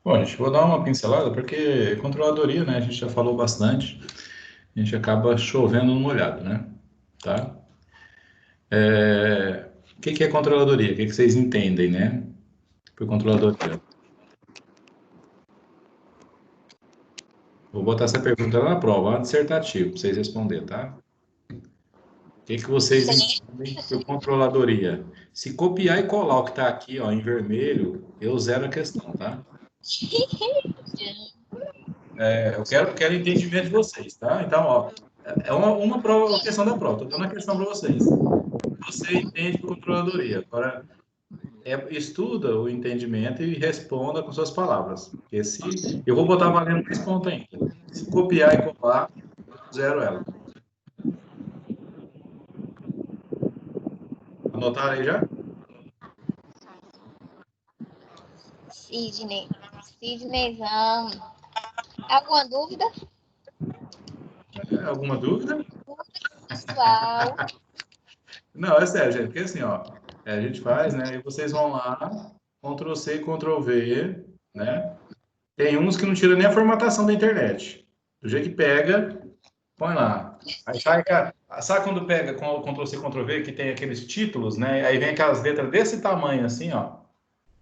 Bom, gente, vou dar uma pincelada, porque controladoria, né, a gente já falou bastante, a gente acaba chovendo no molhado, né? Tá? O que que é controladoria? O que que vocês entendem, né, por controladoria? Vou botar essa pergunta lá na prova, lá no dissertativo, para vocês responderem, tá? O que que vocês Sim. entendem por controladoria? Se copiar e colar o que está aqui, ó, em vermelho, eu zero a questão, tá? Eu quero entendimento de vocês, tá? Então, ó, é uma prova, uma questão da prova, tô dando a questão para vocês. Você entende por controladoria. Agora, estuda o entendimento e responda com suas palavras. Porque se eu vou botar valendo mais ponto ainda. Se copiar e colar, eu zero ela. Anotaram aí já? Sidney. Sidneyzão. Alguma dúvida? Alguma dúvida? Pessoal. Não, é sério, gente. Porque assim, ó, a gente faz, né? E vocês vão lá, Ctrl C, Ctrl V, né? Tem uns que não tiram nem a formatação da internet. Do jeito que pega, põe lá. Aí sai, cara, sabe quando pega com o Ctrl C, Ctrl V, que tem aqueles títulos, né? Aí vem aquelas letras desse tamanho assim, ó.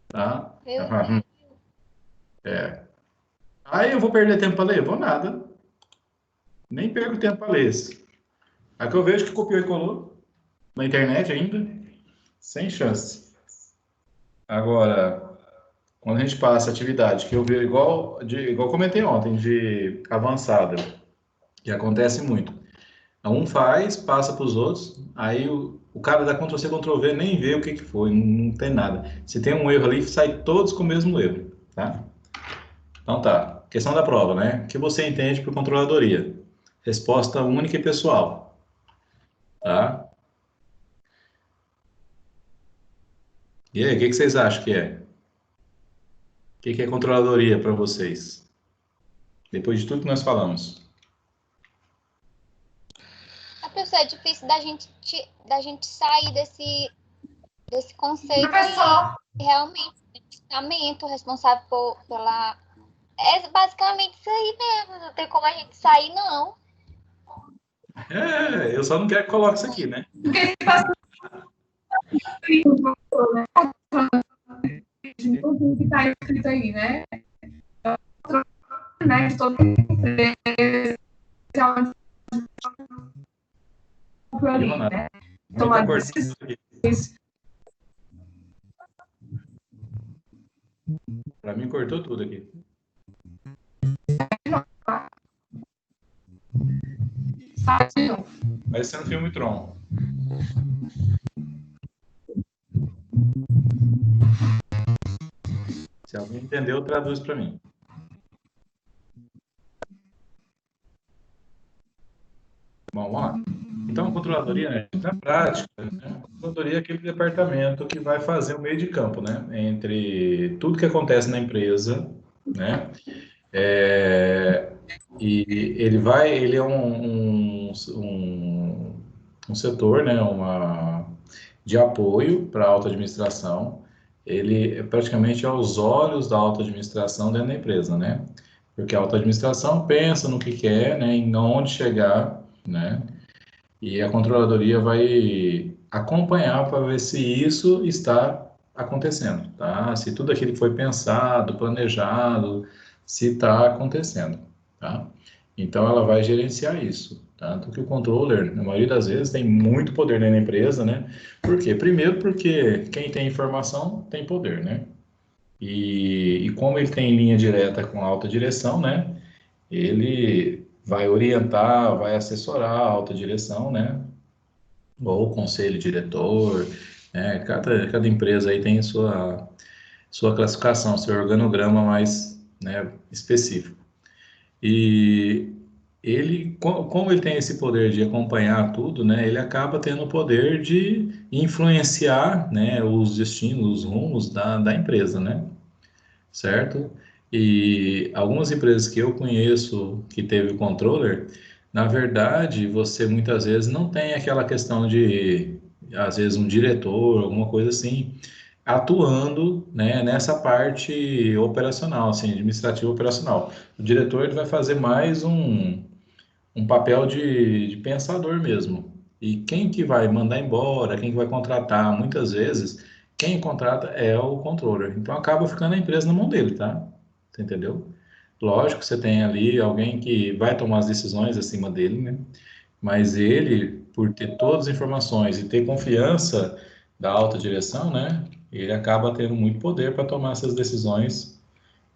Tá? Meu Deus. É. Aí eu vou perder tempo para ler? Vou nada. Nem perco tempo para ler isso. Aí que eu vejo que copiou e colou na internet ainda, sem chance. Agora, quando a gente passa atividade, que eu vejo igual comentei ontem, de avançada, que acontece muito. Um faz, passa para os outros, aí o cara dá Ctrl C, Ctrl V, nem vê o que que foi, não tem nada. Se tem um erro ali, sai todos com o mesmo erro, tá? Então tá, questão da prova, né? O que você entende por controladoria? Resposta única e pessoal, tá? E aí, o que que vocês acham que é? O que que é controladoria para vocês? Depois de tudo que nós falamos. A pessoa é difícil da gente sair desse conceito e realmente pensamento responsável pela. É basicamente isso aí mesmo. Não tem como a gente sair, não. Eu só não quero que coloque isso aqui, né? Tudo que está escrito aí, né? De todo E, ali, Ronaldo, né? também tá Tomar cortando decisões. tudo aqui. Para mim, cortou tudo aqui. Parecendo filme Tron. Se alguém entendeu, traduz para mim. Bom, vamos lá. Então, a controladoria, né, na prática, né, a controladoria é aquele departamento que vai fazer o meio de campo, né, entre tudo que acontece na empresa, né, é, e ele é um setor, né, de apoio para a alta administração. Ele praticamente é os olhos da alta administração dentro da empresa, né? Porque a alta administração pensa no que quer, né, em onde chegar, né? E a controladoria vai acompanhar para ver se isso está acontecendo, tá? Se tudo aquilo que foi pensado, planejado, se está acontecendo, tá? Então ela vai gerenciar isso, tanto que o controller, na maioria das vezes, tem muito poder dentro da empresa, né? Por quê? Primeiro porque quem tem informação tem poder, né? E como ele tem linha direta com a alta direção, né? Ele vai orientar, vai assessorar a alta direção, né? Ou o conselho diretor, né? Cada empresa aí tem sua classificação, seu organograma mais, né, específico. E como ele tem esse poder de acompanhar tudo, né, ele acaba tendo o poder de influenciar, né, os destinos, os rumos da empresa, né? Certo? E algumas empresas que eu conheço que teve controller, na verdade, você muitas vezes não tem aquela questão de, às vezes, um diretor, alguma coisa assim, atuando, né, nessa parte operacional, assim, administrativa operacional. O diretor ele vai fazer mais um papel de pensador mesmo. E quem que vai mandar embora, quem que vai contratar, muitas vezes, quem contrata é o controller. Então acaba ficando a empresa na mão dele, tá? Você entendeu? Lógico que você tem ali alguém que vai tomar as decisões acima dele, né? Mas ele, por ter todas as informações e ter confiança da alta direção, né? Ele acaba tendo muito poder para tomar essas decisões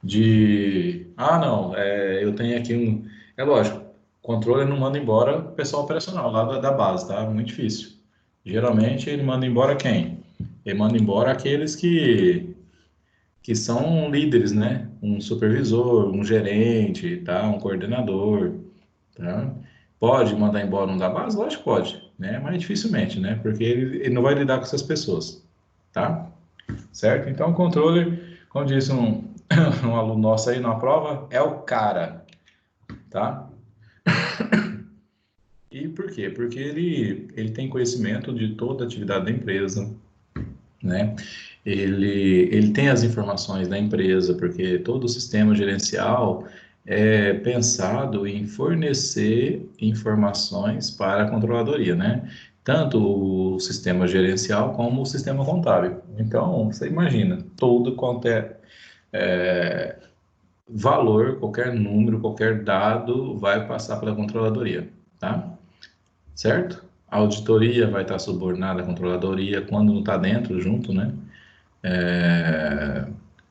não, eu tenho aqui um. É lógico, controle não manda embora o pessoal operacional lá da base, tá? Muito difícil. Geralmente ele manda embora quem? Ele manda embora aqueles que são líderes, né? Um supervisor, um gerente, tá? Um coordenador, tá? Pode mandar embora um da base? Lógico que pode, né? Mas dificilmente, né? Porque ele não vai lidar com essas pessoas, tá? Certo? Então, o controller, como disse um aluno nosso aí na prova, é o cara, tá? E por quê? Porque ele tem conhecimento de toda a atividade da empresa, né? Ele tem as informações da empresa, porque todo o sistema gerencial é pensado em fornecer informações para a controladoria, né? Tanto o sistema gerencial como o sistema contábil. Então, você imagina, todo quanto valor, qualquer número, qualquer dado vai passar pela controladoria, tá? Certo? A auditoria vai estar subordinada à controladoria quando não está dentro, junto, né?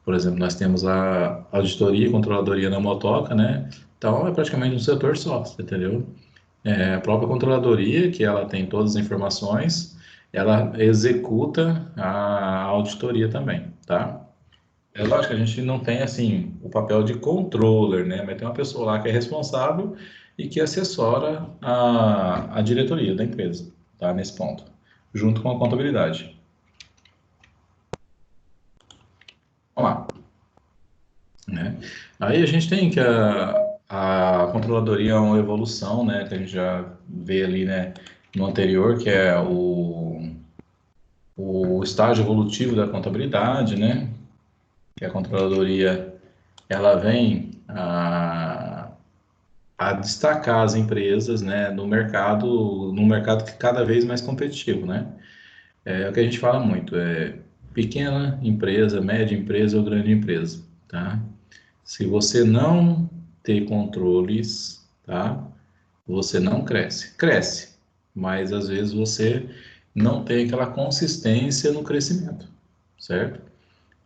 Por exemplo, nós temos a auditoria e controladoria na motoca, né? Então, é praticamente um setor só, você entendeu? A própria controladoria, que ela tem todas as informações, ela executa a auditoria também, tá? É lógico que a gente não tem, assim, o papel de controller, né? Mas tem uma pessoa lá que é responsável e que assessora a diretoria da empresa, tá? Nesse ponto, junto com a contabilidade. Vamos lá, né? Aí a gente tem que a controladoria é uma evolução, né? Que a gente já vê ali, né? No anterior, que é o estágio evolutivo da contabilidade, né? Que a controladoria, ela vem a destacar as empresas, né, no mercado, num mercado que é cada vez mais competitivo, né? É o que a gente fala muito, pequena empresa, média empresa ou grande empresa, tá? Se você não ter controles, tá? Você não cresce. Cresce, mas às vezes você não tem aquela consistência no crescimento, certo?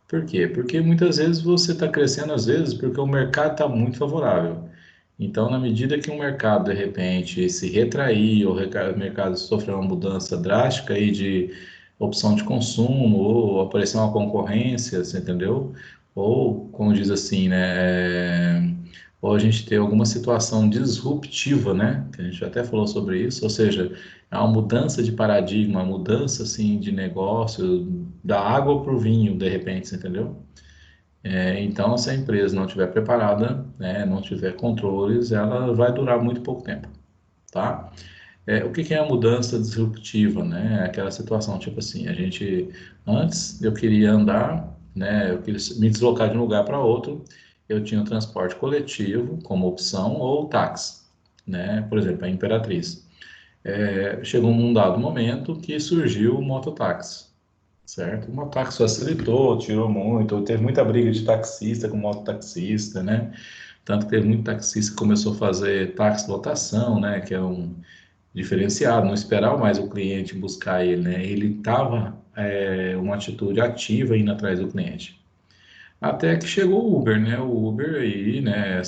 Por quê? Porque muitas vezes você está crescendo, às vezes, porque o mercado está muito favorável. Então, na medida que o mercado, de repente, se retrair, ou o mercado sofrer uma mudança drástica aí de opção de consumo, ou aparecer uma concorrência, você entendeu? Ou, como diz assim, né? Ou a gente ter alguma situação disruptiva, né? Que a gente até falou sobre isso, ou seja, é uma mudança de paradigma, uma mudança, assim, de negócio, da água para o vinho, de repente, você entendeu? Então, se a empresa não estiver preparada, né, não tiver controles, ela vai durar muito pouco tempo, tá? O que que é a mudança disruptiva, né? Aquela situação, tipo assim, antes eu queria andar, né, eu queria me deslocar de um lugar para outro, eu tinha o transporte coletivo como opção ou táxi, né? Por exemplo, a Imperatriz. Chegou um dado momento que surgiu o mototáxi, certo? O mototáxi facilitou, tirou muito, teve muita briga de taxista com mototaxista, né? Tanto que teve muito taxista que começou a fazer táxi lotação, né? Que é um diferenciado, não esperava mais o cliente buscar ele, né? Ele estava uma atitude ativa indo atrás do cliente. Até que chegou o Uber, né? O Uber aí, né?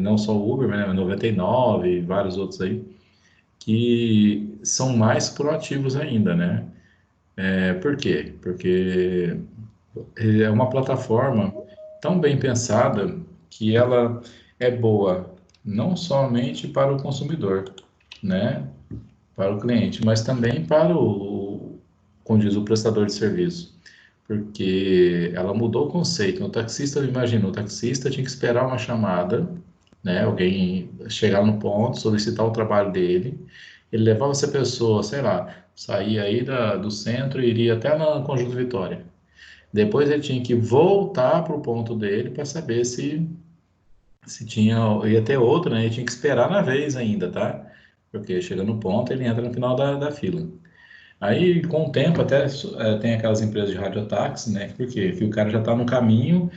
Não só o Uber, né? 99 e vários outros aí, que são mais proativos ainda, né? Por quê? Porque é uma plataforma tão bem pensada que ela é boa não somente para o consumidor, né? Para o cliente, mas também para como diz, o prestador de serviço. Porque ela mudou o conceito. O taxista, imagina, o taxista tinha que esperar uma chamada, né? Alguém chegar no ponto, solicitar o trabalho dele. Ele levava essa pessoa, sei lá, saía aí do centro e iria até na Conjunto Vitória. Depois ele tinha que voltar para o ponto dele para saber se tinha, ia ter outro, né? Ele tinha que esperar na vez ainda, tá? Porque chega no ponto, ele entra no final da fila. Aí, com o tempo, até tem aquelas empresas de radiotáxi, né? Por quê? Porque o cara já está no caminho,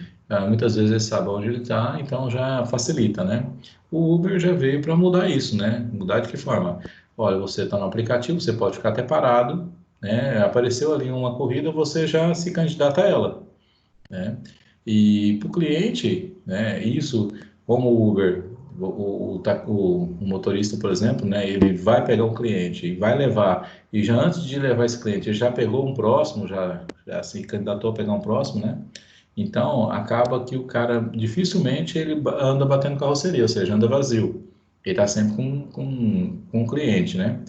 muitas vezes ele sabe onde ele está, então já facilita, né? O Uber já veio para mudar isso, né? Mudar de que forma? Olha, você está no aplicativo, você pode ficar até parado, né? Apareceu ali uma corrida, você já se candidata a ela, né? E para o cliente, né, isso, como o Uber, o motorista, por exemplo, né, ele vai pegar um cliente e vai levar, e já antes de levar esse cliente, ele já pegou um próximo, já se candidatou a pegar um próximo, né? Então, acaba que o cara, dificilmente, ele anda batendo carroceria, ou seja, anda vazio. Ele está sempre com um cliente, né?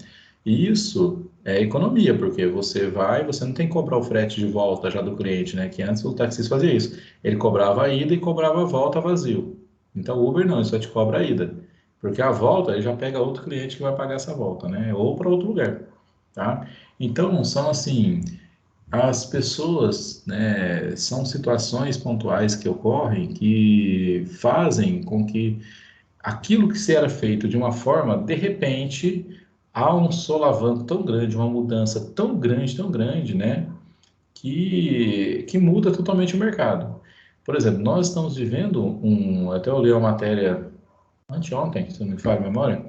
E isso é economia, porque você vai, você não tem que cobrar o frete de volta já do cliente, né? Que antes o taxista fazia isso. Ele cobrava a ida e cobrava a volta vazio. Então, o Uber não, ele só te cobra a ida. Porque a volta, ele já pega outro cliente que vai pagar essa volta, né? Ou para outro lugar, tá? Então, são assim, as pessoas, né, são situações pontuais que ocorrem que fazem com que aquilo que se era feito de uma forma, de repente, há um solavanco tão grande, uma mudança tão grande, né, que muda totalmente o mercado. Por exemplo, nós estamos vivendo até eu li uma matéria anteontem, se não me falha a memória,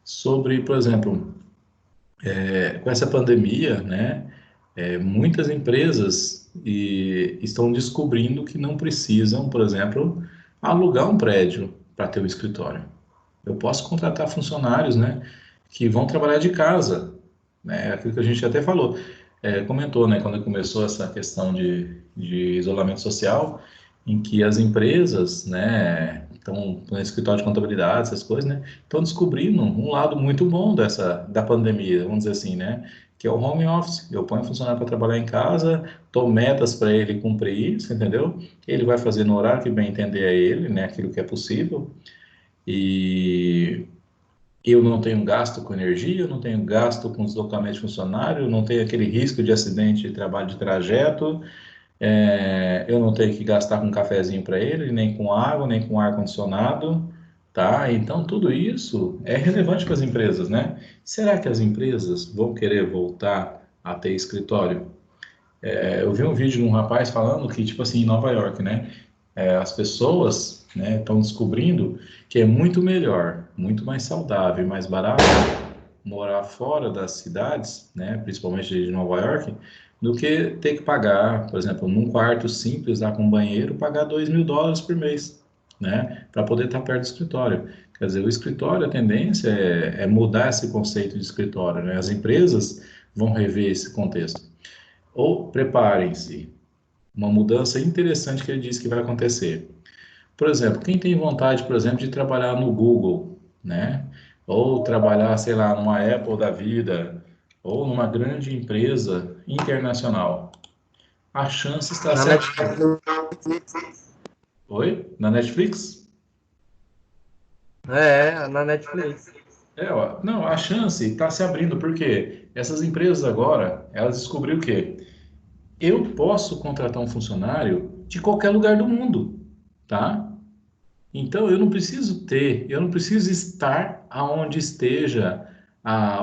sobre, por exemplo, com essa pandemia, né, muitas empresas estão descobrindo que não precisam, por exemplo, alugar um prédio para ter um escritório. Eu posso contratar funcionários, né, que vão trabalhar de casa, né, aquilo que a gente até falou, comentou, né, quando começou essa questão de isolamento social, em que as empresas, né, estão no escritório de contabilidade, essas coisas, né, estão descobrindo um lado muito bom da pandemia, vamos dizer assim, né, que é o home office. Eu ponho o funcionário para trabalhar em casa, dou metas para ele cumprir isso, entendeu? Ele vai fazer no horário que bem entender a ele, né, aquilo que é possível, e eu não tenho gasto com energia, eu não tenho gasto com deslocamento de funcionário, eu não tenho aquele risco de acidente de trabalho de trajeto, eu não tenho que gastar com um cafezinho para ele, nem com água, nem com ar-condicionado, tá? Então, tudo isso é relevante para as empresas, né? Será que as empresas vão querer voltar a ter escritório? Eu vi um vídeo de um rapaz falando que, tipo assim, em Nova York, né? As pessoas, né, estão descobrindo que é muito melhor, muito mais saudável e mais barato morar fora das cidades, né, principalmente de Nova York, do que ter que pagar, por exemplo, num quarto simples, lá com banheiro, pagar US$ 2.000 por mês, né, para poder estar perto do escritório. Quer dizer, o escritório, a tendência é mudar esse conceito de escritório, né? As empresas vão rever esse contexto. Ou preparem-se, uma mudança interessante que ele disse que vai acontecer. Por exemplo, quem tem vontade, por exemplo, de trabalhar no Google, né? Ou trabalhar, sei lá, numa Apple da vida, ou numa grande empresa internacional, a chance está Na se Netflix. abrindo. Oi? Na Netflix? Na Netflix. Ó, não, a chance está se abrindo, porque essas empresas agora, elas descobriram o quê? Eu posso contratar um funcionário de qualquer lugar do mundo, tá? Então, eu não preciso estar aonde esteja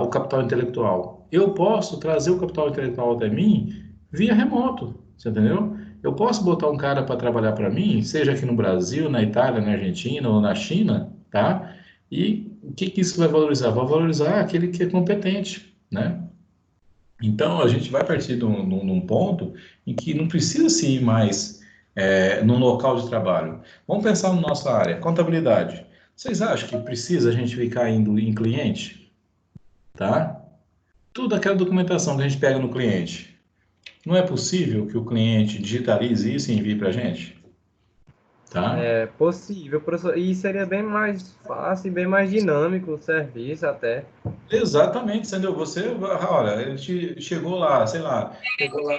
o capital intelectual. Eu posso trazer o capital intelectual até mim via remoto, você entendeu? Eu posso botar um cara para trabalhar para mim, seja aqui no Brasil, na Itália, na Argentina ou na China, tá? E o que que isso vai valorizar? Vai valorizar aquele que é competente, né? Então, a gente vai partir de um ponto em que não precisa se ir mais num local de trabalho. Vamos pensar na nossa área, contabilidade. Vocês acham que precisa a gente ficar indo em cliente, tá? Toda aquela documentação que a gente pega no cliente, não é possível que o cliente digitalize isso e envie para a gente, tá? É possível, professor. E seria bem mais fácil e bem mais dinâmico o serviço até. Exatamente, entendeu? Você, olha, ele chegou lá, sei lá, pegou lá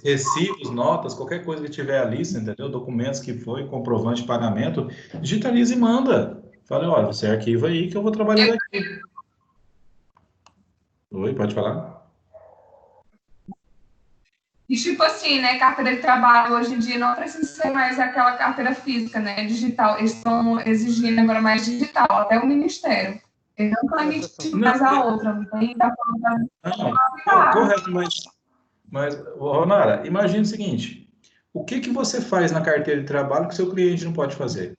recibos, notas, qualquer coisa que tiver ali, você entendeu? Documentos que foi, comprovante de pagamento, digitaliza e manda. Fala, olha, você arquiva aí que eu vou trabalhar daqui. Oi, pode falar? E tipo assim, né, carteira de trabalho hoje em dia não precisa ser mais aquela carteira física, né, digital. Eles estão exigindo agora mais digital, até o Ministério. Eles não estão emitindo Não, mais a outra, não tem da forma correto, mas, Ronara, imagine o seguinte, o que que você faz na carteira de trabalho que o seu cliente não pode fazer?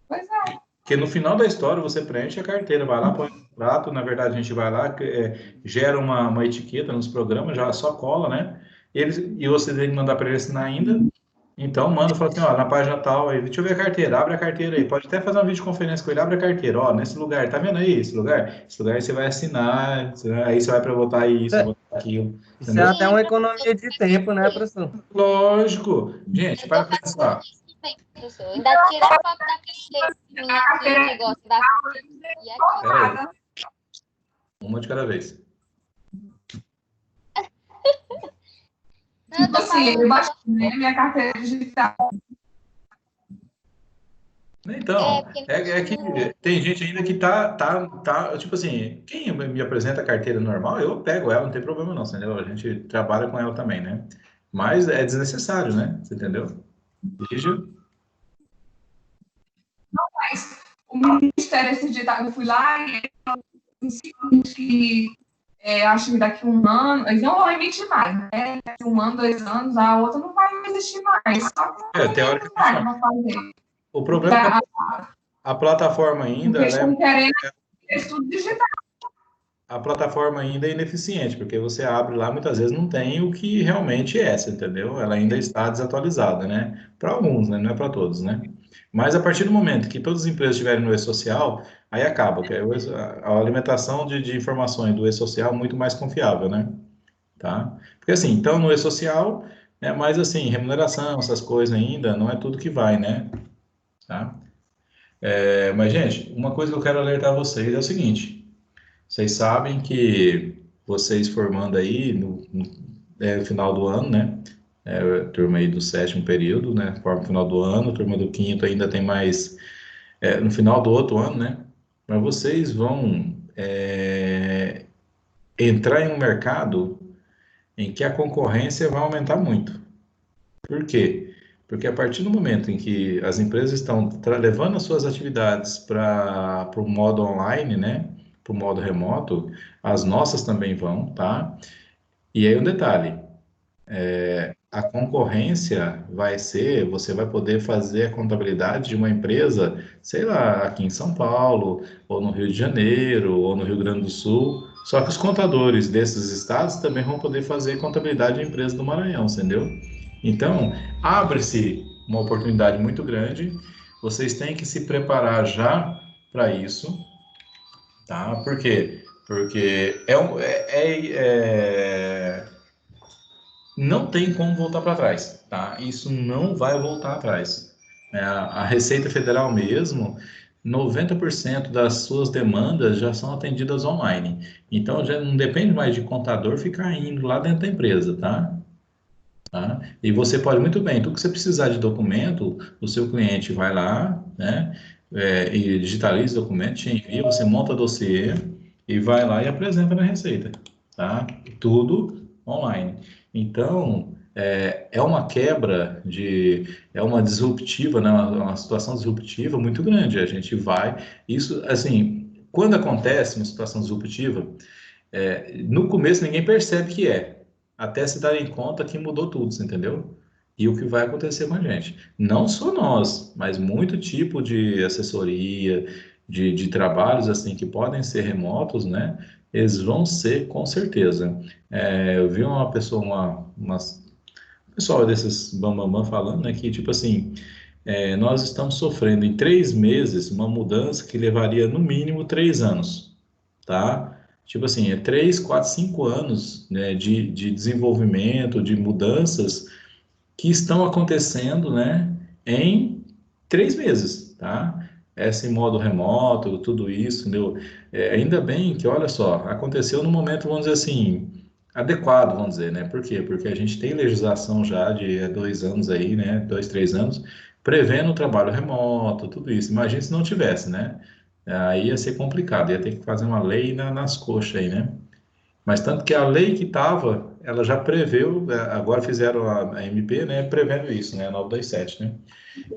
Pois é. Porque no final da história você preenche a carteira, vai lá, põe no prato, na verdade a gente vai lá, gera uma etiqueta nos programas, já só cola, né? E você tem que mandar para ele assinar ainda. Então manda, fala assim, ó, na página tal, aí, deixa eu ver a carteira, abre a carteira aí. Pode até fazer uma videoconferência com ele, abre a carteira, ó, nesse lugar, tá vendo aí esse lugar? Esse lugar aí você vai assinar, aí você vai para votar isso, votar aquilo, Isso é entendeu? até Sim, uma professor, economia de tempo, né, professor? Lógico. Gente, eu para tô fazendo pensar. isso também, professor. Ainda tira a foto da carteira minha aqui, que gosta da e aqui. Pera aí, uma de cada vez. Não, eu Tipo tô assim, falando eu que baixei, né, minha carteira digital. Então, porque é que tem gente ainda que tá, tipo assim, quem me apresenta a carteira normal, eu pego ela, não tem problema não, entendeu? A gente trabalha com ela também, né? Mas é desnecessário, né? Você entendeu? Lígia? Mas o Ministério, esse dia, eu fui lá e eles que acho que daqui a um ano, eles não vão emitir mais, né? Daqui a um ano, 2 anos, a outra não vai existir mais. Só que não tem Teoricamente não. necessidade para fazer. O Porque, problema é que a plataforma ainda, porque eles ela é estão querendo tudo digital. a plataforma ainda é ineficiente, porque você abre lá, muitas vezes não tem o que realmente é, você entendeu? Ela ainda está desatualizada, né? Para alguns, né? Não é para todos, né? Mas a partir do momento que todas as empresas estiverem no e-social, aí acaba, que a alimentação de informações do e-social é muito mais confiável, né? Tá? Porque assim, então no e-social, né? Mas assim, remuneração, essas coisas ainda, não é tudo que vai, né? Tá? Mas, gente, uma coisa que eu quero alertar vocês é o seguinte: vocês sabem que vocês formando aí no final do ano, né? Turma aí do sétimo período, né? Forma no final do ano, turma do quinto ainda tem mais no final do outro ano, né? Mas vocês vão entrar em um mercado em que a concorrência vai aumentar muito. Por quê? Porque a partir do momento em que as empresas estão levando as suas atividades para o modo online, né? Para o modo remoto, as nossas também vão, tá? E aí um detalhe, a concorrência vai ser, você vai poder fazer a contabilidade de uma empresa, sei lá, aqui em São Paulo, ou no Rio de Janeiro, ou no Rio Grande do Sul. Só que os contadores desses estados também vão poder fazer contabilidade de empresa do Maranhão, entendeu? Então, abre-se uma oportunidade muito grande. Vocês têm que se preparar já para isso, tá? Por quê? Porque não tem como voltar para trás, tá? Isso não vai voltar atrás. A Receita Federal mesmo, 90% das suas demandas já são atendidas online. Então, já não depende mais de contador ficar indo lá dentro da empresa, tá? Tá? E você pode muito bem, tudo que você precisar de documento, o seu cliente vai lá, né? E digitaliza o documento, te envia, você monta dossiê e vai lá e apresenta na Receita, tá? Tudo online. Então, é uma quebra é uma disruptiva, né? Uma situação disruptiva muito grande. A gente vai, isso, assim, quando acontece uma situação disruptiva, no começo ninguém percebe que até se darem conta que mudou tudo, você entendeu? E o que vai acontecer com a gente. Não só nós, mas muito tipo de assessoria, de trabalhos assim que podem ser remotos, né? Eles vão ser com certeza. Eu vi uma pessoa, pessoal desses bambambam falando, né, que tipo assim, nós estamos sofrendo em 3 meses uma mudança que levaria no mínimo 3 anos, tá? Tipo assim, 3, 4, 5 anos, né, de desenvolvimento, de mudanças que estão acontecendo, né, em 3 meses, tá? Esse modo remoto, tudo isso, entendeu? Ainda bem que, olha só, aconteceu no momento, vamos dizer assim, adequado, vamos dizer, né? Por quê? Porque a gente tem legislação já de 2 anos aí, né? 2, 3 anos, prevendo o trabalho remoto, tudo isso. Imagina se não tivesse, né? Aí ia ser complicado, ia ter que fazer uma lei nas coxas aí, né? Mas tanto que a lei que estava, ela já preveu, agora fizeram a MP, né, prevendo isso, né, a 927, né?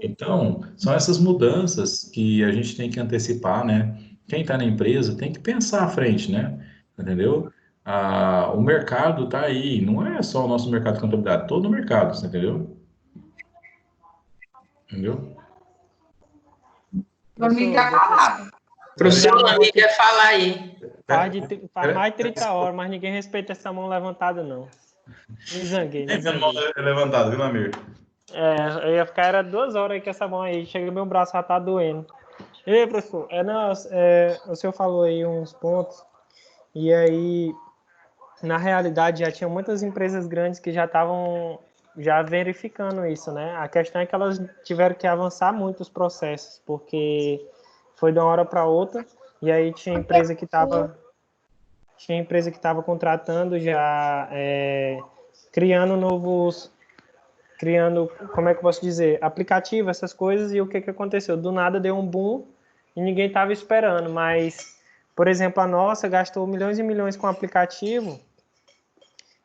Então, são essas mudanças que a gente tem que antecipar, né? Quem está na empresa tem que pensar à frente, né? Entendeu? O mercado está aí, não é só o nosso mercado de contabilidade, todo o mercado, você entendeu? Entendeu? Meu amigo Professor, quer falar. Professor, minha o mão amigo aqui quer falar aí. faz mais de 30 horas, mas ninguém respeita essa mão levantada, não. Me zanguei, me Sempre a mão zanguei. é levantada, viu, Amir? Eu ia ficar, era 2 horas aí com essa mão aí, chega meu braço já tá doendo. Ei, professor, não, o senhor falou aí uns pontos, e aí, na realidade, já tinha muitas empresas grandes que já estavam já verificando isso, né? A questão é que elas tiveram que avançar muito os processos, porque foi de uma hora para outra, e aí tinha empresa que estava contratando já, criando novos, criando, como é que eu posso dizer, aplicativo, essas coisas, e o que aconteceu? Do nada deu um boom e ninguém estava esperando, mas, por exemplo, a nossa gastou milhões e milhões com o aplicativo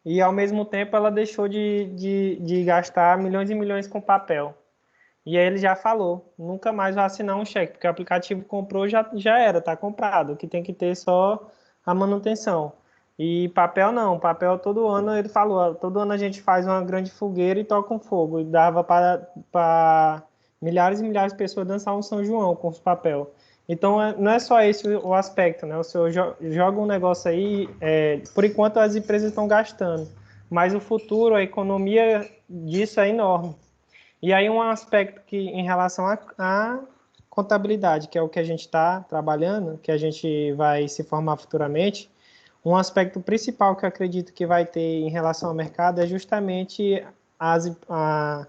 e, ao mesmo tempo, ela deixou de gastar milhões e milhões com papel. E aí ele já falou, nunca mais vai assinar um cheque, porque o aplicativo comprou, já era, está comprado, o que tem que ter só a manutenção. E papel não, papel todo ano, ele falou, todo ano a gente faz uma grande fogueira e toca um fogo, e dava para milhares e milhares de pessoas dançar um São João com os papel. Então não é só esse o aspecto, né? O senhor joga um negócio aí, por enquanto as empresas estão gastando, mas o futuro, a economia disso é enorme. E aí um aspecto que em relação à contabilidade, que é o que a gente está trabalhando, que a gente vai se formar futuramente, um aspecto principal que eu acredito que vai ter em relação ao mercado é justamente a,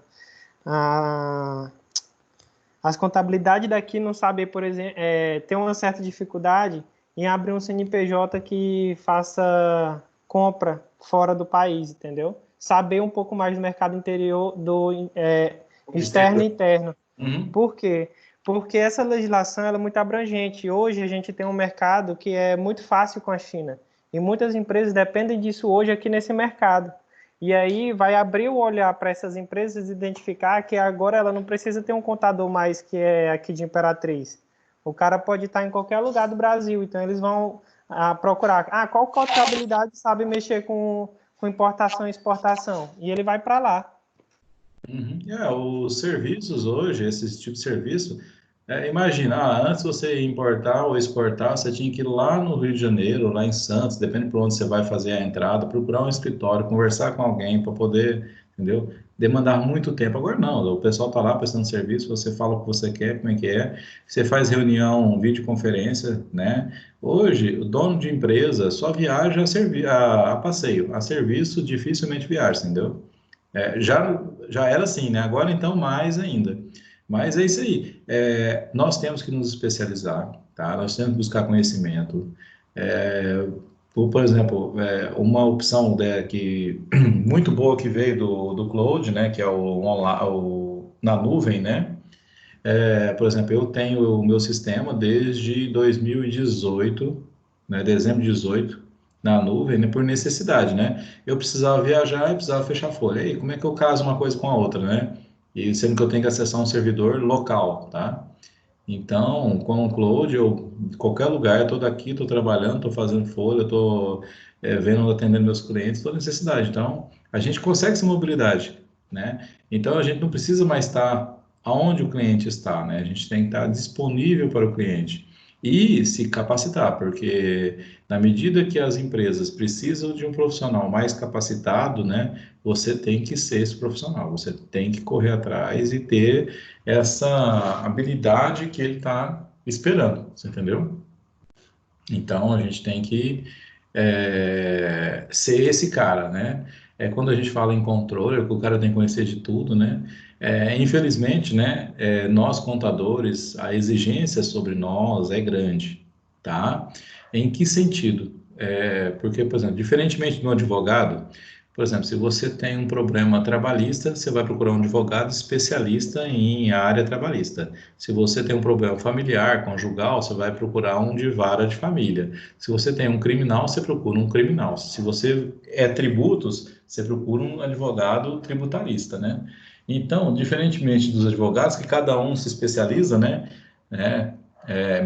as contabilidades daqui não saber, por exemplo, ter uma certa dificuldade em abrir um CNPJ que faça compra fora do país, entendeu? Saber um pouco mais do mercado interior, externo e interno. Uhum. Por quê? Porque essa legislação ela é muito abrangente. Hoje a gente tem um mercado que é muito fácil com a China. E muitas empresas dependem disso hoje aqui nesse mercado. E aí vai abrir o olhar para essas empresas identificar que agora ela não precisa ter um contador mais que é aqui de Imperatriz. O cara pode estar em qualquer lugar do Brasil. Então eles vão procurar. Qual contabilidade sabe mexer com importação e exportação? E ele vai para lá. Uhum. Os serviços hoje, esse tipo de serviço, imagina, antes você importar ou exportar, você tinha que ir lá no Rio de Janeiro, lá em Santos, depende por onde você vai fazer a entrada, procurar um escritório, conversar com alguém para poder, entendeu? Demandar muito tempo. Agora não, o pessoal está lá prestando serviço, você fala o que você quer, como é que é, você faz reunião, videoconferência, né? Hoje, o dono de empresa só viaja a passeio, a serviço dificilmente viaja, entendeu? Já era assim, né? Agora então mais ainda. Mas é isso aí. Nós temos que nos especializar, tá? Nós temos que buscar conhecimento. É, por exemplo, uma opção que muito boa que veio do Cloud, né? Que é na nuvem, né? Por exemplo, eu tenho o meu sistema desde 2018, né, dezembro de 18, na nuvem, né, por necessidade, né? Eu precisava viajar e precisava fechar folha. E aí, como é que eu caso uma coisa com a outra, né? E sendo que eu tenho que acessar um servidor local, tá? Então, com o Cloud, eu, em qualquer lugar, eu estou daqui, estou trabalhando, estou fazendo folha, estou vendo, atendendo meus clientes, estou necessidade. Então, a gente consegue essa mobilidade, né? Então, a gente não precisa mais estar aonde o cliente está, né? A gente tem que estar disponível para o cliente e se capacitar, porque na medida que as empresas precisam de um profissional mais capacitado, né? Você tem que ser esse profissional, você tem que correr atrás e ter essa habilidade que ele está esperando, você entendeu? Então a gente tem que ser esse cara, né? Quando a gente fala em controle, o cara tem que conhecer de tudo, né? Infelizmente, né? Nós contadores, a exigência sobre nós é grande, tá? Em que sentido? Porque, por exemplo, diferentemente do advogado, Por exemplo, se você tem um problema trabalhista, você vai procurar um advogado especialista em área trabalhista. Se você tem um problema familiar, conjugal, você vai procurar um de vara de família. Se você tem um criminal, você procura um criminal. Se você é tributos, você procura um advogado tributarista, né? Então, diferentemente dos advogados, que cada um se especializa, né?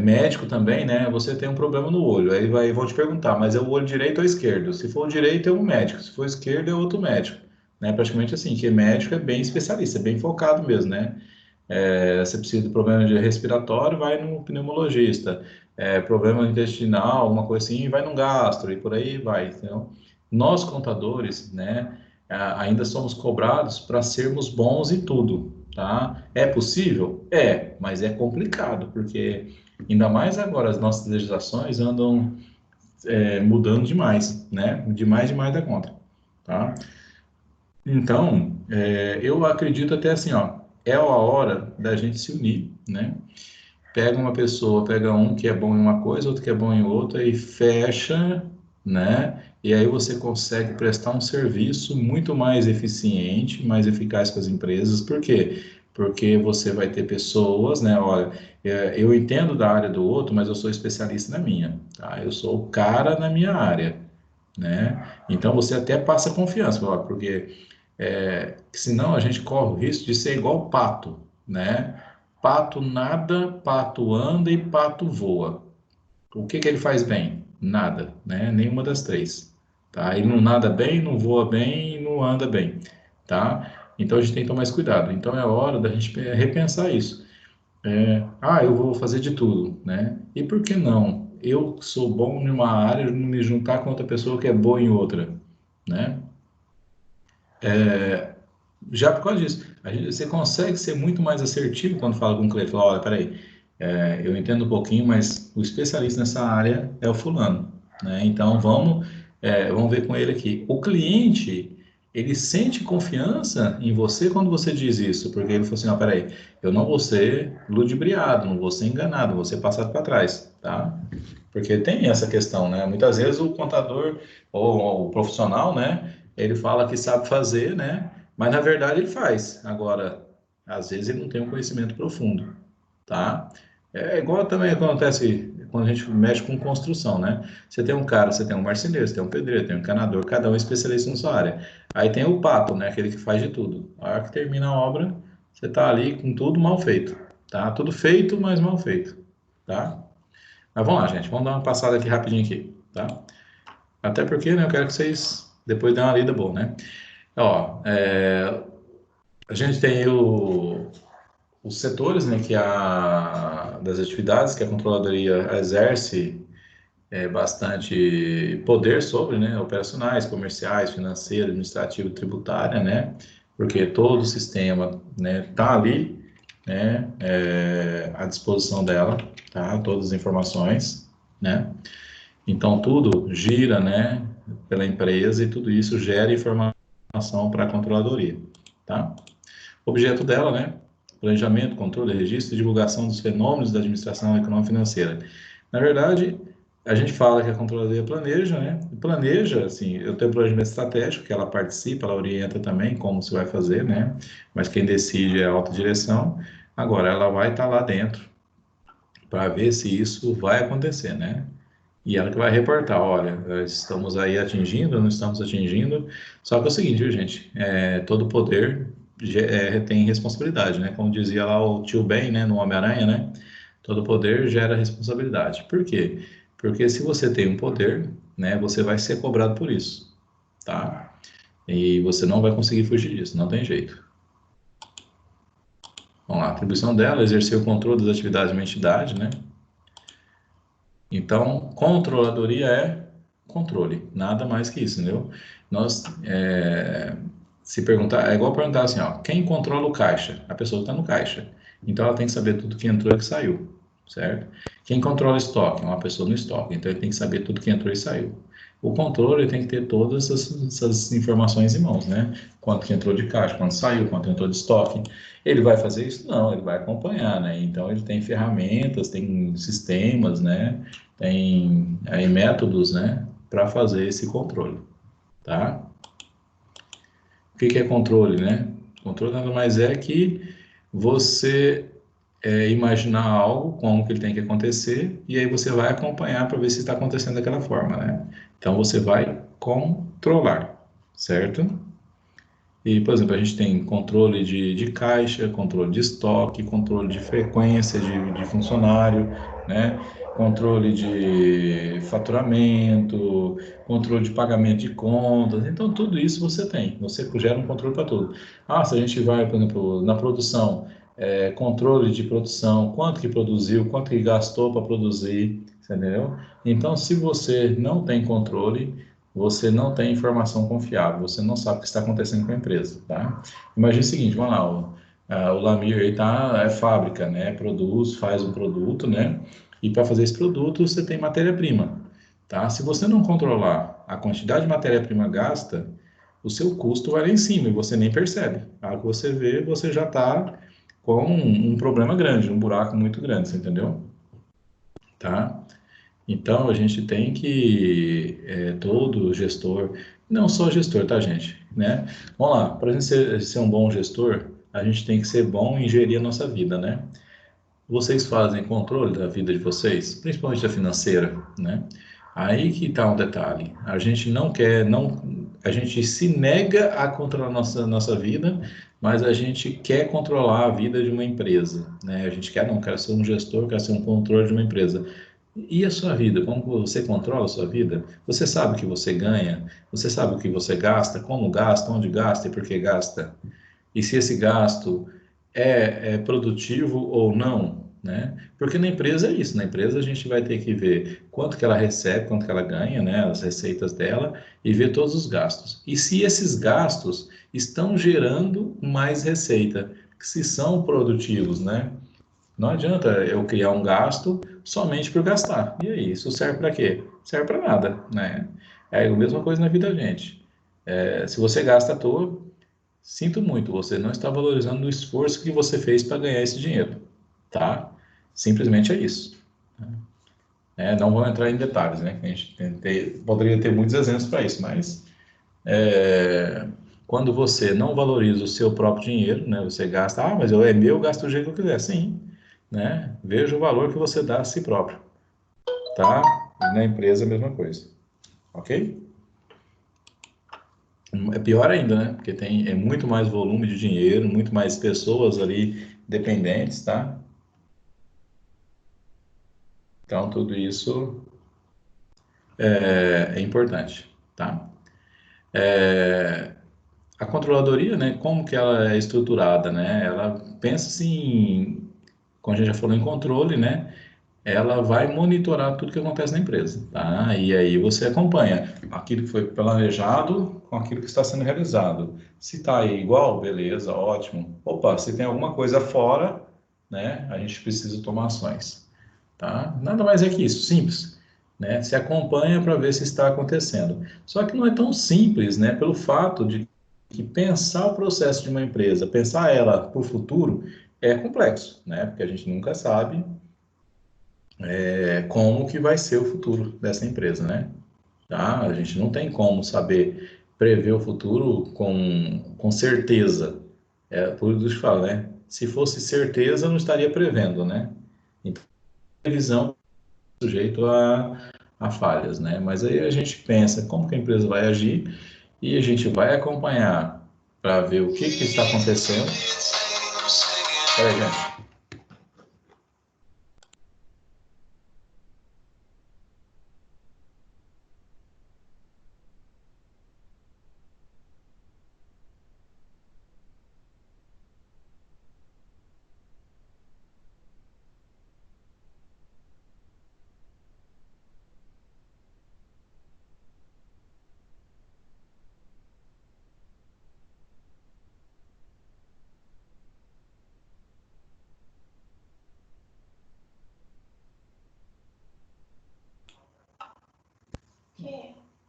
Médico também, né? Você tem um problema no olho, aí vão te perguntar, mas é o olho direito ou esquerdo? Se for o direito, é um médico, se for esquerdo, é outro médico, né? Praticamente assim, que médico é bem especialista, é bem focado mesmo, né? Você precisa de problema de respiratório, vai no pneumologista. Problema intestinal, alguma coisa assim, vai no gastro e por aí vai. Então, nós contadores, né, ainda somos cobrados para sermos bons em tudo, tá? É possível? É, mas é complicado, porque ainda mais agora as nossas legislações andam mudando demais, né? Demais da conta, tá? Então, eu acredito até assim, ó, é a hora da gente se unir, né? Pega uma pessoa, pega um que é bom em uma coisa, outro que é bom em outra e fecha, né? E aí você consegue prestar um serviço muito mais eficiente, mais eficaz para as empresas. Por quê? Porque você vai ter pessoas, né? Olha, eu entendo da área do outro, mas eu sou especialista na minha, tá? Eu sou o cara na minha área, né? Então você até passa confiança, porque senão a gente corre o risco de ser igual pato, né? Pato nada, pato anda e pato voa. O que que ele faz bem? Nada, né? Nenhuma das três, tá? Ele não nada bem, não voa bem e não anda bem, tá? Então a gente tem que tomar esse cuidado. Então é hora da gente repensar isso. Eu vou fazer de tudo, né? E por que não? Eu sou bom em uma área, não me juntar com outra pessoa que é boa em outra, né? Já por causa disso, você consegue ser muito mais assertivo quando fala com o cliente. Fala, olha, peraí, eu entendo um pouquinho, mas o especialista nessa área é o fulano, né? Então vamos ver com ele aqui. O cliente, ele sente confiança em você quando você diz isso, porque ele falou assim, ó, peraí, eu não vou ser ludibriado, não vou ser enganado, vou ser passado para trás, tá? Porque tem essa questão, né? Muitas vezes o contador ou o profissional, né? Ele fala que sabe fazer, né? Mas na verdade ele faz. Agora, às vezes ele não tem um conhecimento profundo, tá? É igual também acontece quando a gente mexe com construção, né? Você tem um cara, você tem um marceneiro, você tem um pedreiro, tem um encanador, cada um é especialista na sua área. Aí tem o pato, né? Aquele que faz de tudo. A hora que termina a obra, você tá ali com tudo mal feito, tá? Tudo feito, mas mal feito, tá? Mas vamos lá, gente. Vamos dar uma passada aqui rapidinho aqui, tá? Até porque, né, eu quero que vocês depois dêem uma lida boa, né? Ó, a gente tem aí os setores, né, das atividades que a controladoria exerce bastante poder sobre, né, operacionais, comerciais, financeiro, administrativo, tributária, né? Porque todo o sistema, né, tá ali, né, à disposição dela, tá? Todas as informações, né? Então, tudo gira, né, pela empresa e tudo isso gera informação para a controladoria, tá? O objeto dela, né, planejamento, controle, registro e divulgação dos fenômenos da administração econômica financeira. Na verdade, a gente fala que a controladoria planeja, né? Planeja, assim, eu tenho um planejamento estratégico, que ela participa, ela orienta também como se vai fazer, né? Mas quem decide é a alta direção. Agora, ela vai estar lá dentro para ver se isso vai acontecer, né? E ela que vai reportar, olha, estamos aí atingindo, não estamos atingindo. Só que é o seguinte, viu, gente? Todo poder tem responsabilidade, né? Como dizia lá o tio Ben, né, no Homem-Aranha, né? Todo poder gera responsabilidade. Por quê? Porque se você tem um poder, né, você vai ser cobrado por isso, tá? E você não vai conseguir fugir disso, não tem jeito. Vamos lá, a atribuição dela é exercer o controle das atividades de uma entidade, né? Então, controladoria é controle, nada mais que isso, entendeu? Nós, se perguntar, é igual perguntar assim, ó, quem controla o caixa? A pessoa que está no caixa. Então, ela tem que saber tudo que entrou e que saiu, certo? Quem controla o estoque? É uma pessoa no estoque, então ele tem que saber tudo que entrou e saiu. O controle tem que ter todas essas informações em mãos, né? Quanto que entrou de caixa, quanto saiu, quanto entrou de estoque. Ele vai fazer isso? Não, ele vai acompanhar, né? Então, ele tem ferramentas, tem sistemas, né? Tem aí métodos, né, para fazer esse controle, tá? O que é controle, né? Controle nada mais é que você imaginar algo, como que ele tem que acontecer, e aí você vai acompanhar para ver se está acontecendo daquela forma, né? Então, você vai controlar, certo? E, por exemplo, a gente tem controle de caixa, controle de estoque, controle de frequência de funcionário, né? Controle de faturamento, controle de pagamento de contas. Então, tudo isso você tem. Você gera um controle para tudo. Ah, se a gente vai, por exemplo, na produção, controle de produção, quanto que produziu, quanto que gastou para produzir, entendeu? Então, se você não tem controle, você não tem informação confiável, você não sabe o que está acontecendo com a empresa, tá? Imagina o seguinte, vamos lá, o Lamir aí é fábrica, né? Produz, faz um produto, né? E para fazer esse produto você tem matéria-prima, tá? Se você não controlar a quantidade de matéria-prima gasta, o seu custo vai lá em cima e você nem percebe. A hora que você vê, você já está com um problema grande, um buraco muito grande, você entendeu? Tá? Então, a gente tem que, todo gestor, não só gestor, tá, gente? Né? Vamos lá, para a gente ser um bom gestor, a gente tem que ser bom em gerir a nossa vida, né? Vocês fazem controle da vida de vocês, principalmente a financeira, né? Aí que está um detalhe. A gente não quer, não, a gente se nega a controlar nossa vida, mas a gente quer controlar a vida de uma empresa, né? A gente quer, não, quer ser um gestor, quer ser um controle de uma empresa. E a sua vida? Como você controla a sua vida? Você sabe o que você ganha? Você sabe o que você gasta? Como gasta? Onde gasta e por que gasta? E se esse gasto é produtivo ou não, né? Porque na empresa é isso, na empresa a gente vai ter que ver quanto que ela recebe, quanto que ela ganha, né? As receitas dela e ver todos os gastos. E se esses gastos estão gerando mais receita, se são produtivos, né? Não adianta eu criar um gasto somente por gastar. E aí, isso serve para quê? Serve para nada, né? É a mesma coisa na vida da gente. Se você gasta à toa, sinto muito, você não está valorizando o esforço que você fez para ganhar esse dinheiro, tá? Simplesmente é isso. Não vou entrar em detalhes, né? A gente poderia ter muitos exemplos para isso, mas quando você não valoriza o seu próprio dinheiro, né? Você gasta, mas é meu, eu gasto do jeito que eu quiser. Sim, né? Veja o valor que você dá a si próprio, tá? E na empresa a mesma coisa, ok? É pior ainda, né? Porque é muito mais volume de dinheiro, muito mais pessoas ali dependentes, tá? Então, tudo isso é importante, tá? A controladoria, né? Como que ela é estruturada, né? Ela pensa assim, como a gente já falou em controle, né? Ela vai monitorar tudo que acontece na empresa, tá? E aí você acompanha aquilo que foi planejado com aquilo que está sendo realizado. Se está aí igual, beleza, ótimo. Opa, se tem alguma coisa fora, né? A gente precisa tomar ações, tá? Nada mais é que isso, simples, né? Se acompanha para ver se está acontecendo. Só que não é tão simples, né? Pelo fato de que pensar o processo de uma empresa, pensar ela para o futuro é complexo, né? Porque a gente nunca sabe como que vai ser o futuro dessa empresa, né? Tá? A gente não tem como saber prever o futuro com certeza. Por isso que fala, né? Se fosse certeza, não estaria prevendo, né? Então, previsão é sujeito a falhas, né? Mas aí a gente pensa como que a empresa vai agir e a gente vai acompanhar para ver o que está acontecendo. Peraí, gente.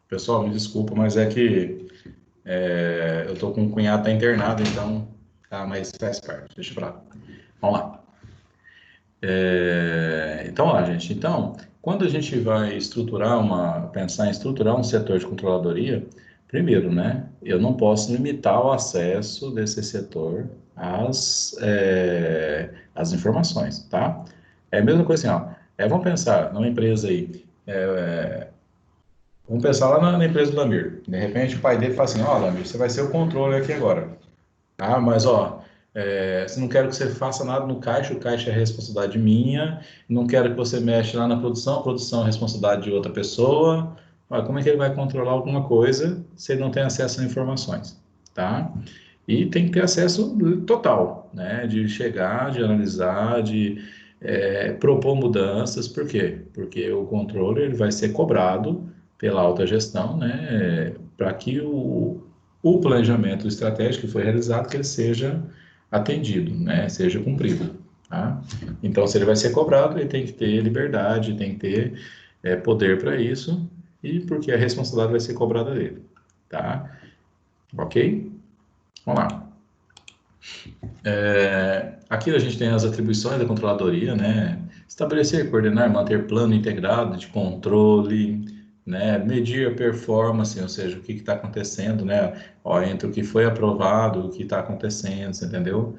Pessoal, me desculpa, mas é que eu tô com um cunhado tá internado, então mas faz parte, deixa pra lá. Vamos lá. Então, gente, quando a gente vai pensar em estruturar um setor de controladoria, Primeiro, né, eu não posso limitar o acesso desse setor às informações, tá? É a mesma coisa assim, ó, vamos pensar numa empresa aí, vamos pensar lá na empresa do Lamir. De repente o pai dele fala assim, ó, Lamir, você vai ser o controle aqui agora. Ah, mas ó, se não quero que você faça nada no caixa, o caixa é responsabilidade minha, não quero que você mexa lá na produção, a produção é responsabilidade de outra pessoa. Olha, como é que ele vai controlar alguma coisa se ele não tem acesso a informações, tá? E tem que ter acesso total, né? De chegar, de analisar, de propor mudanças. Por quê? Porque o controle ele vai ser cobrado pela alta gestão, né? Para que o planejamento estratégico que foi realizado, que ele seja atendido, né? Seja cumprido, tá? Então, se ele vai ser cobrado, ele tem que ter liberdade, tem que ter poder para isso, e porque a responsabilidade vai ser cobrada dele, tá? Ok? Vamos lá. Aqui a gente tem as atribuições da controladoria, né? Estabelecer, coordenar, manter plano integrado de controle, né? Medir a performance, ou seja, o que está acontecendo, né? Ó, entre o que foi aprovado, o que está acontecendo, você entendeu?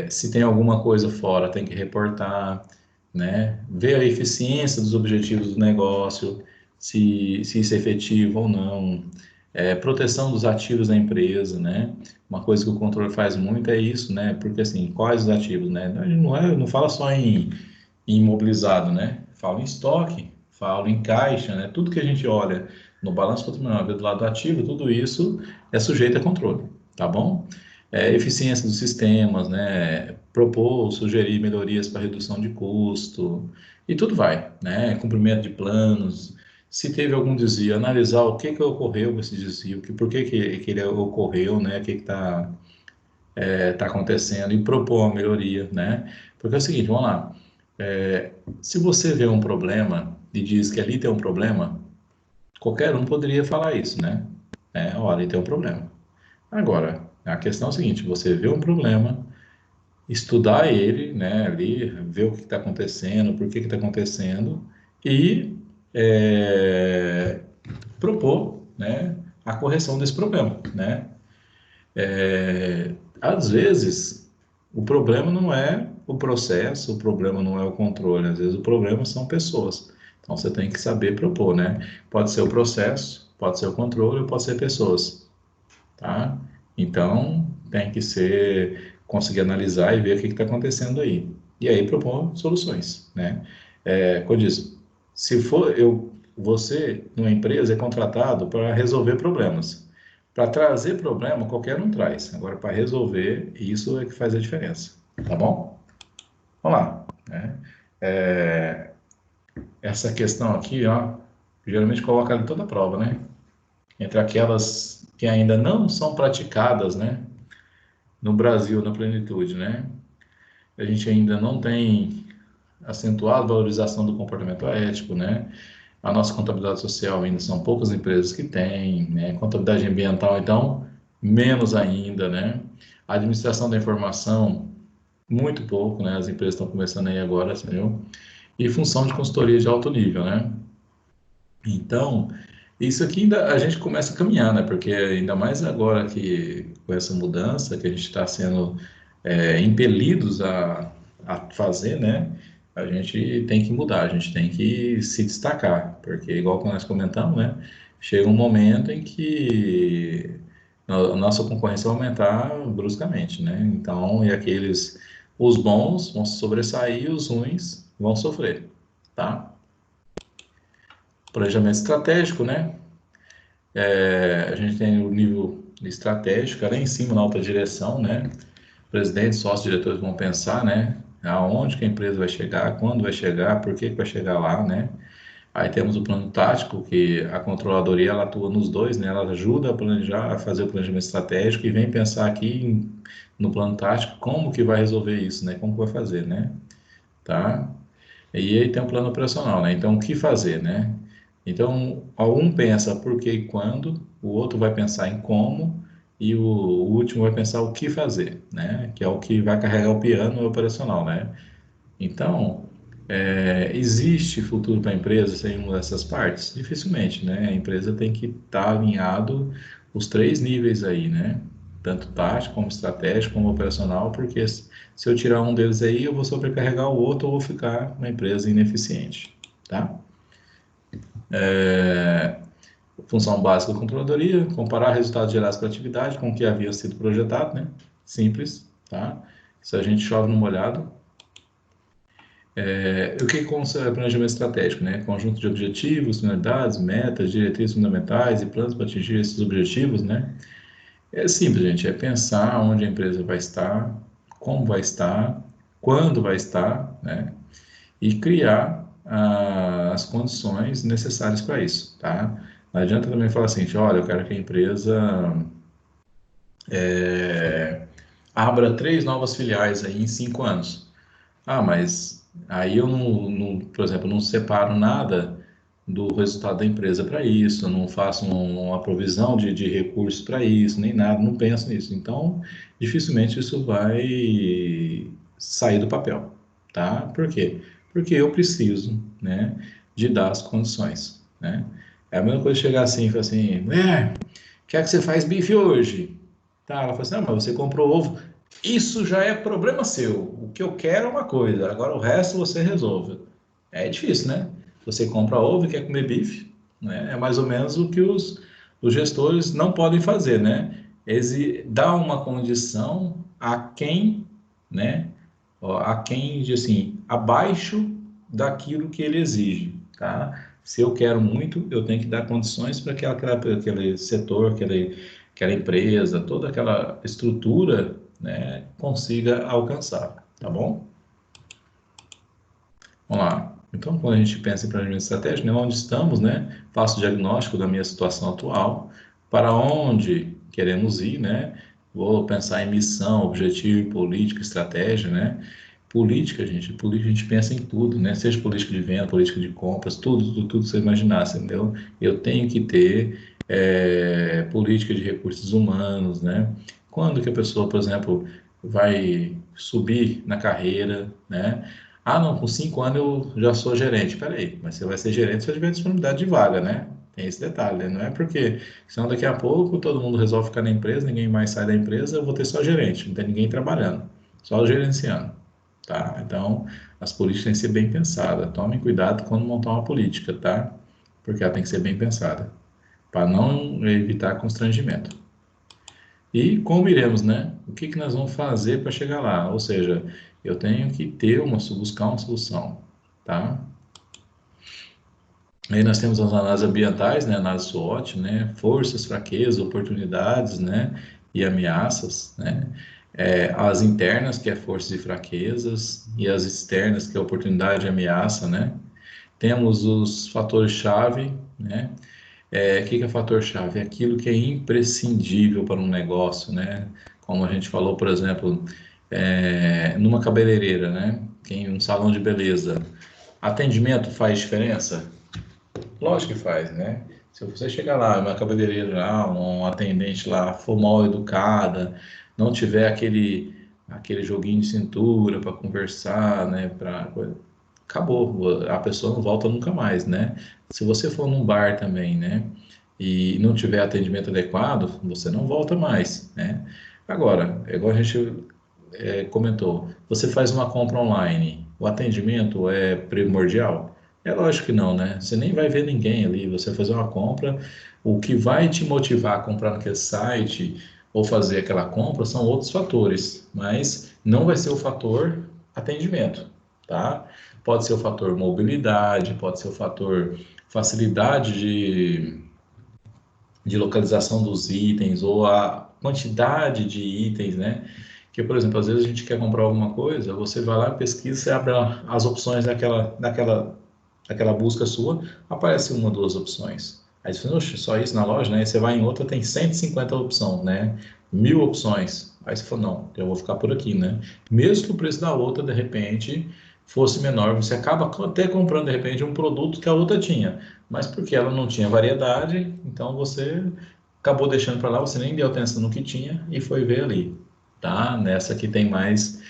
Se tem alguma coisa fora, tem que reportar, né? Ver a eficiência dos objetivos do negócio, se isso é efetivo ou não. Proteção dos ativos da empresa, né? Uma coisa que o controle faz muito é isso, né? Porque assim, quais os ativos, né? Não fala só em imobilizado, né? Fala em estoque, fala em caixa, né? Tudo que a gente olha no balanço patrimonial do lado ativo, tudo isso é sujeito a controle, tá bom? Eficiência dos sistemas, né? Propor, sugerir melhorias para redução de custo e tudo vai, né? Cumprimento de planos. Se teve algum desvio, analisar o que ocorreu com esse desvio, por que ele ocorreu, né? O que está tá acontecendo e propor uma melhoria, né? Porque é o seguinte, vamos lá. Se você vê um problema e diz que ali tem um problema, qualquer um poderia falar isso, né? Olha, ali tem um problema. Agora, a questão é a seguinte: você vê um problema, estudar ele, né? Ali, ver o que está acontecendo, por que está acontecendo e é, propor, né? A correção desse problema, né? Às vezes, o problema não é o processo, o problema não é o controle, às vezes o problema são pessoas. Então você tem que saber propor, né? Pode ser o processo, pode ser o controle, ou pode ser pessoas, tá? Então tem que conseguir analisar e ver o que está acontecendo aí. E aí propor soluções, né? Como eu disse, se for você, numa empresa, é contratado para resolver problemas. Para trazer problema, qualquer um traz. Agora, para resolver, isso é que faz a diferença. Tá bom? Vamos lá, né? Essa questão aqui, ó, geralmente coloca ali toda a prova, né? Entre aquelas que ainda não são praticadas, né? No Brasil, na plenitude, né? A gente ainda não tem acentuado a valorização do comportamento ético, né? A nossa contabilidade social ainda são poucas empresas que têm, né? Contabilidade ambiental, então, menos ainda, né? A administração da informação, muito pouco, né? As empresas estão começando aí agora, entendeu? E função de consultoria de alto nível, né? Então, isso aqui ainda a gente começa a caminhar, né? Porque ainda mais agora que com essa mudança que a gente está sendo impelidos a fazer, né? A gente tem que mudar, a gente tem que se destacar, porque igual que nós comentamos, né? Chega um momento em que a nossa concorrência vai aumentar bruscamente, né? Então, os bons vão se sobressair e os ruins vão sofrer, tá? Planejamento estratégico, né? A gente tem o nível estratégico, lá em cima, na alta direção, né? Presidentes, sócios, diretores vão pensar, né? Aonde que a empresa vai chegar, quando vai chegar, por que vai chegar lá, né? Aí temos o plano tático, que a controladoria ela atua nos dois, né? Ela ajuda a planejar, a fazer o planejamento estratégico e vem pensar aqui no plano tático como que vai resolver isso, né? Como que vai fazer, né? Tá? E aí tem um plano operacional, né? Então, o que fazer, né? Então, um pensa por que e quando, o outro vai pensar em como, e o último vai pensar o que fazer, né? Que é o que vai carregar o piano operacional, né? Então, Existe futuro para a empresa sem uma dessas partes? Dificilmente, né? A empresa tem que estar alinhado os 3 níveis aí, né? Tanto tático, como estratégico, como operacional, porque se eu tirar um deles aí, eu vou sobrecarregar o outro ou vou ficar uma empresa ineficiente, tá? Função básica da controladoria, comparar resultados gerados pela atividade com o que havia sido projetado, né? Simples, tá? Se a gente chove no molhado. O que consta planejamento estratégico, né? Conjunto de objetivos, finalidades, metas, diretrizes fundamentais e planos para atingir esses objetivos, né? É simples, gente, é pensar onde a empresa vai estar, como vai estar, quando vai estar, né? E criar as condições necessárias para isso, tá? Não adianta também falar assim, olha, eu quero que a empresa abra 3 novas filiais aí em 5 anos. Ah, mas aí eu por exemplo, não separo nada do resultado da empresa para isso, eu não faço uma provisão de recursos para isso, nem nada, não penso nisso. Então, dificilmente isso vai sair do papel, tá? Por quê? Porque eu preciso, né, de dar as condições, né? É a mesma coisa chegar assim e falar assim, quer que você faz bife hoje? Tá, ela fala assim, mas você comprou ovo. Isso já é problema seu. O que eu quero é uma coisa, agora o resto você resolve. É difícil, né? Você compra ovo e quer comer bife, né? É mais ou menos o que os gestores não podem fazer, né? Eles dão uma condição a quem, né? A quem, assim, abaixo daquilo que ele exige, tá? Se eu quero muito, eu tenho que dar condições para que aquele setor, aquela empresa, toda aquela estrutura, né, consiga alcançar, tá bom? Vamos lá. Então, quando a gente pensa em planejamento estratégico, né, onde estamos, né, faço o diagnóstico da minha situação atual, para onde queremos ir, né, vou pensar em missão, objetivo, política, estratégia, né, política a gente pensa em tudo, né, seja política de venda, política de compras, tudo que você imaginasse, entendeu? Eu tenho que ter política de recursos humanos, né, quando que a pessoa, por exemplo, vai subir na carreira, né, ah, não, com 5 anos eu já sou gerente. Peraí, mas você vai ser gerente se tiver disponibilidade de vaga, né? Tem esse detalhe, né? Não é porque, senão daqui a pouco todo mundo resolve ficar na empresa, ninguém mais sai da empresa, eu vou ter só gerente, não tem ninguém trabalhando, só gerenciando, tá? Então, as políticas têm que ser bem pensadas. Tomem cuidado quando montar uma política, tá? Porque ela tem que ser bem pensada, para não evitar constrangimento. E como iremos, né? O que que nós vamos fazer para chegar lá? Ou seja, eu tenho que buscar uma solução, tá? Aí nós temos as análises ambientais, né? Análise SWOT, né? Forças, fraquezas, oportunidades, né? E ameaças, né? As internas, que é forças e fraquezas, e as externas, que é oportunidade e ameaça, né? Temos os fatores-chave, né? O que que é fator-chave? É aquilo que é imprescindível para um negócio, né? Como a gente falou, por exemplo, numa cabeleireira, né? Em um salão de beleza, atendimento faz diferença? Lógico que faz, né? Se você chegar lá, uma cabeleireira lá, um atendente lá, for mal educada, não tiver aquele joguinho de cintura para conversar, né? Acabou, a pessoa não volta nunca mais, né? Se você for num bar também, né? E não tiver atendimento adequado, você não volta mais, né? Agora, é igual a gente comentou, você faz uma compra online, o atendimento é primordial? É lógico que não, né? Você nem vai ver ninguém ali, você vai fazer uma compra, o que vai te motivar a comprar naquele site ou fazer aquela compra são outros fatores, mas não vai ser o fator atendimento, tá? Pode ser o fator mobilidade, pode ser o fator facilidade de localização dos itens ou a quantidade de itens, né? Que, por exemplo, às vezes a gente quer comprar alguma coisa, você vai lá, pesquisa, você abre as opções daquela busca sua, aparece uma, duas opções. Aí você fala, oxe, só isso na loja, né? Aí você vai em outra, tem 150 opções, né? 1000 opções. Aí você fala, não, eu vou ficar por aqui, né? Mesmo que o preço da outra, de repente, fosse menor, você acaba até comprando, de repente, um produto que a outra tinha. Mas porque ela não tinha variedade, então você acabou deixando para lá, você nem deu atenção no que tinha e foi ver ali, tá? Nessa que tem mais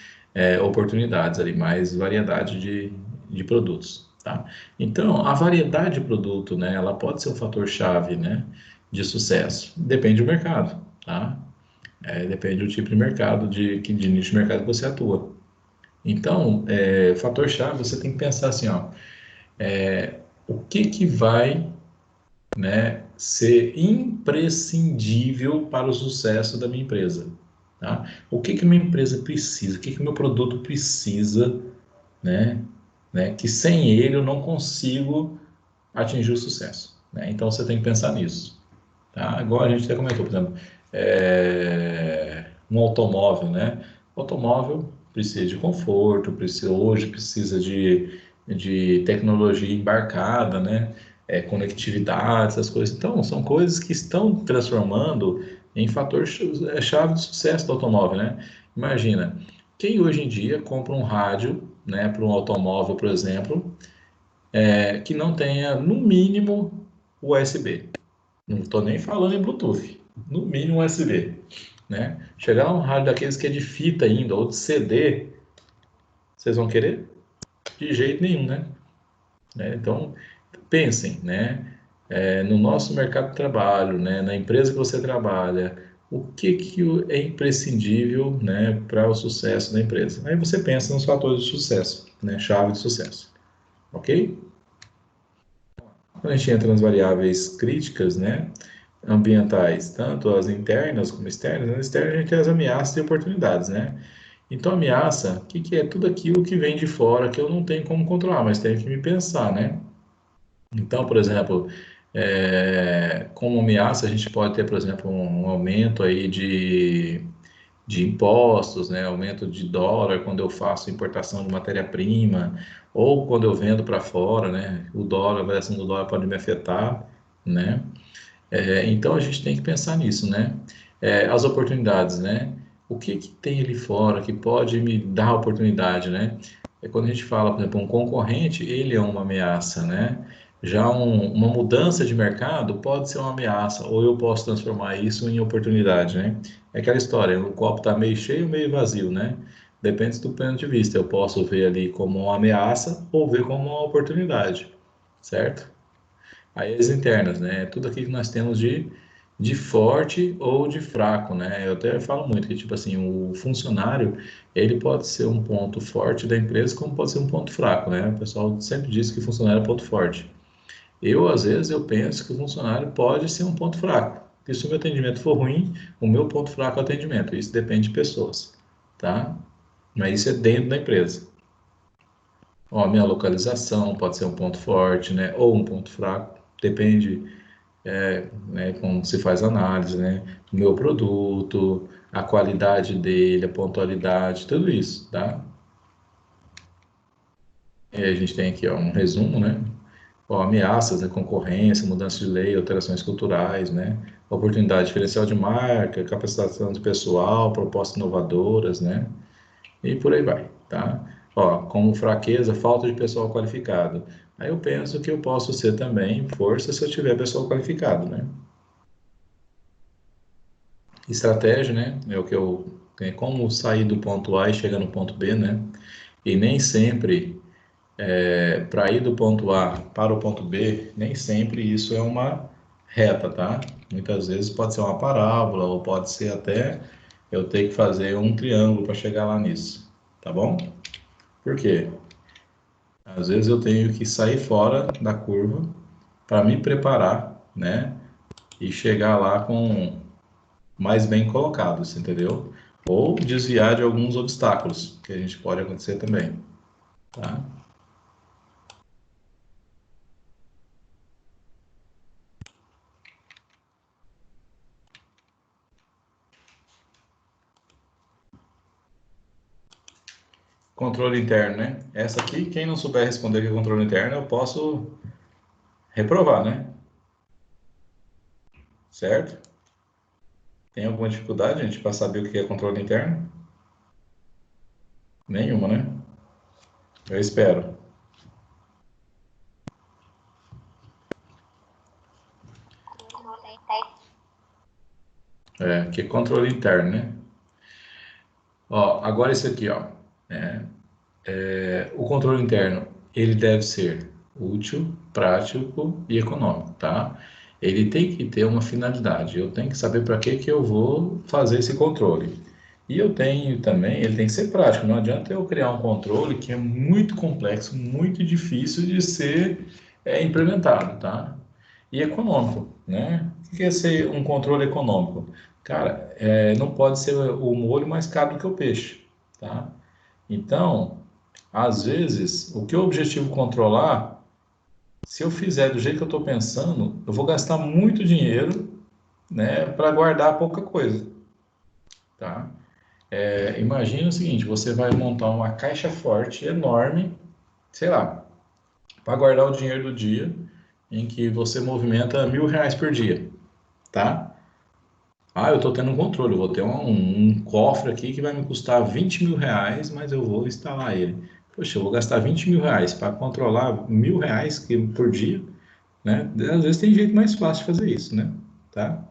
oportunidades ali, mais variedade de produtos, tá? Então, a variedade de produto, né, ela pode ser um fator-chave, né, de sucesso. Depende do mercado, tá? Depende do tipo de mercado, de nicho de mercado que você atua. Então, fator-chave, você tem que pensar assim, ó, o que vai, né, ser imprescindível para o sucesso da minha empresa, tá? O que minha empresa precisa, o que meu produto precisa, né, que sem ele eu não consigo atingir o sucesso, né? Então você tem que pensar nisso, tá? Agora a gente até comentou, por exemplo, um automóvel, né? O automóvel precisa de conforto, hoje precisa de tecnologia embarcada, né? Conectividade, essas coisas. Então, são coisas que estão transformando em chave de sucesso do automóvel, né? Imagina, quem hoje em dia compra um rádio, né, para um automóvel, por exemplo, que não tenha, no mínimo, USB. Não estou nem falando em Bluetooth, no mínimo USB, né? Chegar um rádio daqueles que é de fita ainda, ou de CD, vocês vão querer? De jeito nenhum, né? Então, pensem, né? No nosso mercado de trabalho, né? Na empresa que você trabalha, o que é imprescindível, né, para o sucesso da empresa? Aí você pensa nos fatores de sucesso, né? Chave de sucesso, ok? Quando a gente entra nas variáveis críticas, né, ambientais, tanto as internas como externas, nas externas a gente tem as ameaças e oportunidades, né? Então, ameaça, o que é? Tudo aquilo que vem de fora que eu não tenho como controlar, mas tenho que me pensar, né? Então, por exemplo, como ameaça, a gente pode ter, por exemplo, um aumento aí de impostos, né? Aumento de dólar quando eu faço importação de matéria-prima, ou quando eu vendo para fora, né? O dólar, a variação do dólar pode me afetar, né? Então a gente tem que pensar nisso, né? As oportunidades, né? O que tem ali fora que pode me dar oportunidade, né? Quando a gente fala, por exemplo, um concorrente, ele é uma ameaça, né? Já uma mudança de mercado pode ser uma ameaça, ou eu posso transformar isso em oportunidade, né? É aquela história, o copo está meio cheio ou meio vazio, né? Depende do ponto de vista. Eu posso ver ali como uma ameaça ou ver como uma oportunidade, certo? Aí as internas, né? Tudo aquilo que nós temos de forte ou de fraco, né? Eu até falo muito que, tipo assim, o funcionário, ele pode ser um ponto forte da empresa, como pode ser um ponto fraco, né? O pessoal sempre diz que o funcionário é ponto forte. Às vezes, eu penso que o funcionário pode ser um ponto fraco. Porque se o meu atendimento for ruim, o meu ponto fraco é o atendimento. Isso depende de pessoas, tá? Mas isso é dentro da empresa. Ó, a minha localização pode ser um ponto forte, né? Ou um ponto fraco. Depende, né, como se faz a análise, né? Do meu produto, a qualidade dele, a pontualidade, tudo isso, tá? E a gente tem aqui, ó, um resumo, né? Ó, ameaças, né? Concorrência, mudança de lei, alterações culturais, né? Oportunidade diferencial de marca, capacitação de pessoal, propostas inovadoras, né? E por aí vai, tá? Ó, como fraqueza, falta de pessoal qualificado. Aí eu penso que eu posso ser também força se eu tiver pessoal qualificado, né? Estratégia, né? É o que é como sair do ponto A e chegar no ponto B, né? E nem sempre, para ir do ponto A para o ponto B, nem sempre isso é uma reta, tá? Muitas vezes pode ser uma parábola ou pode ser até eu ter que fazer um triângulo para chegar lá nisso, tá bom? Por quê? Às vezes eu tenho que sair fora da curva para me preparar, né? E chegar lá com mais bem colocados, entendeu? Ou desviar de alguns obstáculos que a gente pode acontecer também, tá? Controle interno, né? Essa aqui, quem não souber responder que é controle interno, eu posso reprovar, né? Certo? Tem alguma dificuldade, gente, para saber o que é controle interno? Nenhuma, né? Eu espero. Que é controle interno, né? Ó, agora esse aqui, ó. O controle interno, ele deve ser útil, prático e econômico, tá? Ele tem que ter uma finalidade. Eu tenho que saber para que eu vou fazer esse controle. E eu tenho também, ele tem que ser prático. Não adianta eu criar um controle que é muito complexo, muito difícil de ser implementado, tá? E econômico, né? O que é ser um controle econômico? Cara, não pode ser o molho mais caro do que o peixe, tá? Então, às vezes, o que é o objetivo controlar, se eu fizer do jeito que eu estou pensando, eu vou gastar muito dinheiro, né, para guardar pouca coisa, tá? Imagina o seguinte, você vai montar uma caixa forte, enorme, sei lá, para guardar o dinheiro do dia, em que você movimenta R$ 1.000 por dia, tá? Ah, eu estou tendo um controle, eu vou ter um cofre aqui que vai me custar R$ 20.000, mas eu vou instalar ele. Poxa, eu vou gastar R$ 20.000 para controlar R$ 1.000 por dia, né? Às vezes tem jeito mais fácil de fazer isso, né? Tá?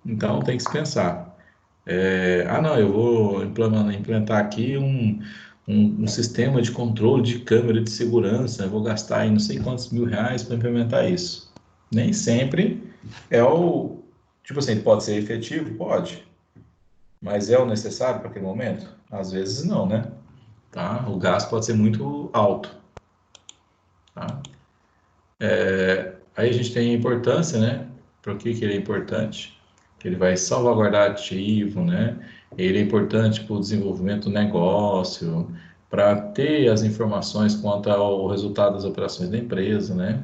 Então tem que se pensar. Não, eu vou implementar aqui um sistema de controle de câmera de segurança, eu vou gastar aí não sei quantos R$ 1.000 para implementar isso. Nem sempre é o. Tipo assim, pode ser efetivo? Pode. Mas é o necessário para aquele momento? Às vezes não, né? Tá? O gasto pode ser muito alto. Tá? Aí a gente tem a importância, né? Por que ele é importante? Que ele vai salvaguardar ativo, né? Ele é importante para o desenvolvimento do negócio, para ter as informações quanto ao resultado das operações da empresa, né?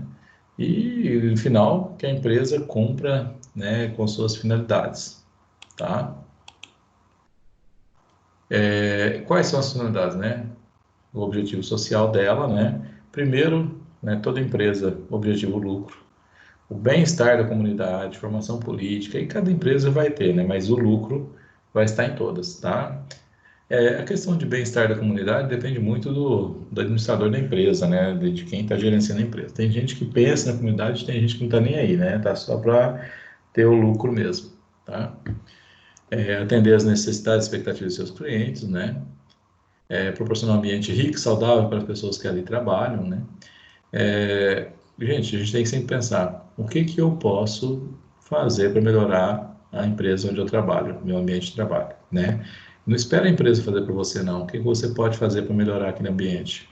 E, no final, que a empresa cumpra, né, com suas finalidades, tá? Quais são as finalidades, né? O objetivo social dela, né? Primeiro, né, toda empresa, objetivo lucro. O bem-estar da comunidade, formação política, e cada empresa vai ter, né? Mas o lucro vai estar em todas, tá? A questão de bem-estar da comunidade depende muito do administrador da empresa, né? De quem está gerenciando a empresa. Tem gente que pensa na comunidade, tem gente que não está nem aí, né? Tá só para ter o lucro mesmo, tá? Atender as necessidades e expectativas dos seus clientes, né? Proporcionar um ambiente rico e saudável para as pessoas que ali trabalham, né? Gente, a gente tem que sempre pensar, o que que eu posso fazer para melhorar a empresa onde eu trabalho, meu ambiente de trabalho, né? Não espera a empresa fazer para você, não. O que que você pode fazer para melhorar aquele ambiente?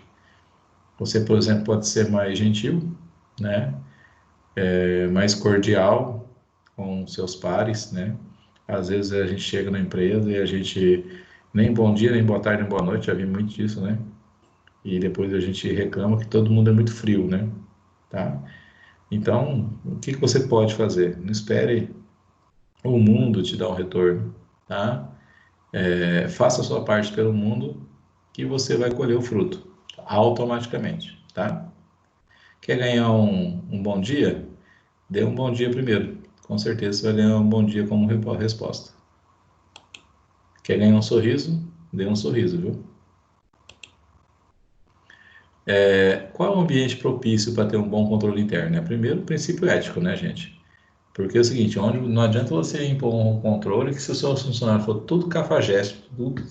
Você, por exemplo, pode ser mais gentil, né? Mais cordial com seus pares, né? Às vezes a gente chega na empresa e a gente nem bom dia, nem boa tarde, nem boa noite, já vi muito disso, né? E depois a gente reclama que todo mundo é muito frio, né? Tá? Então, o que que você pode fazer? Não espere o mundo te dar um retorno, tá? Faça a sua parte pelo mundo que você vai colher o fruto automaticamente, tá? Quer ganhar um bom dia? Dê um bom dia primeiro. Com certeza você vai ganhar um bom dia como resposta. Quer ganhar um sorriso? Dê um sorriso, viu? Qual é o ambiente propício para ter um bom controle interno? Primeiro, o princípio ético, né, gente? Porque é o seguinte, onde não adianta você impor um controle que se o seu funcionário for tudo cafajeste, tudo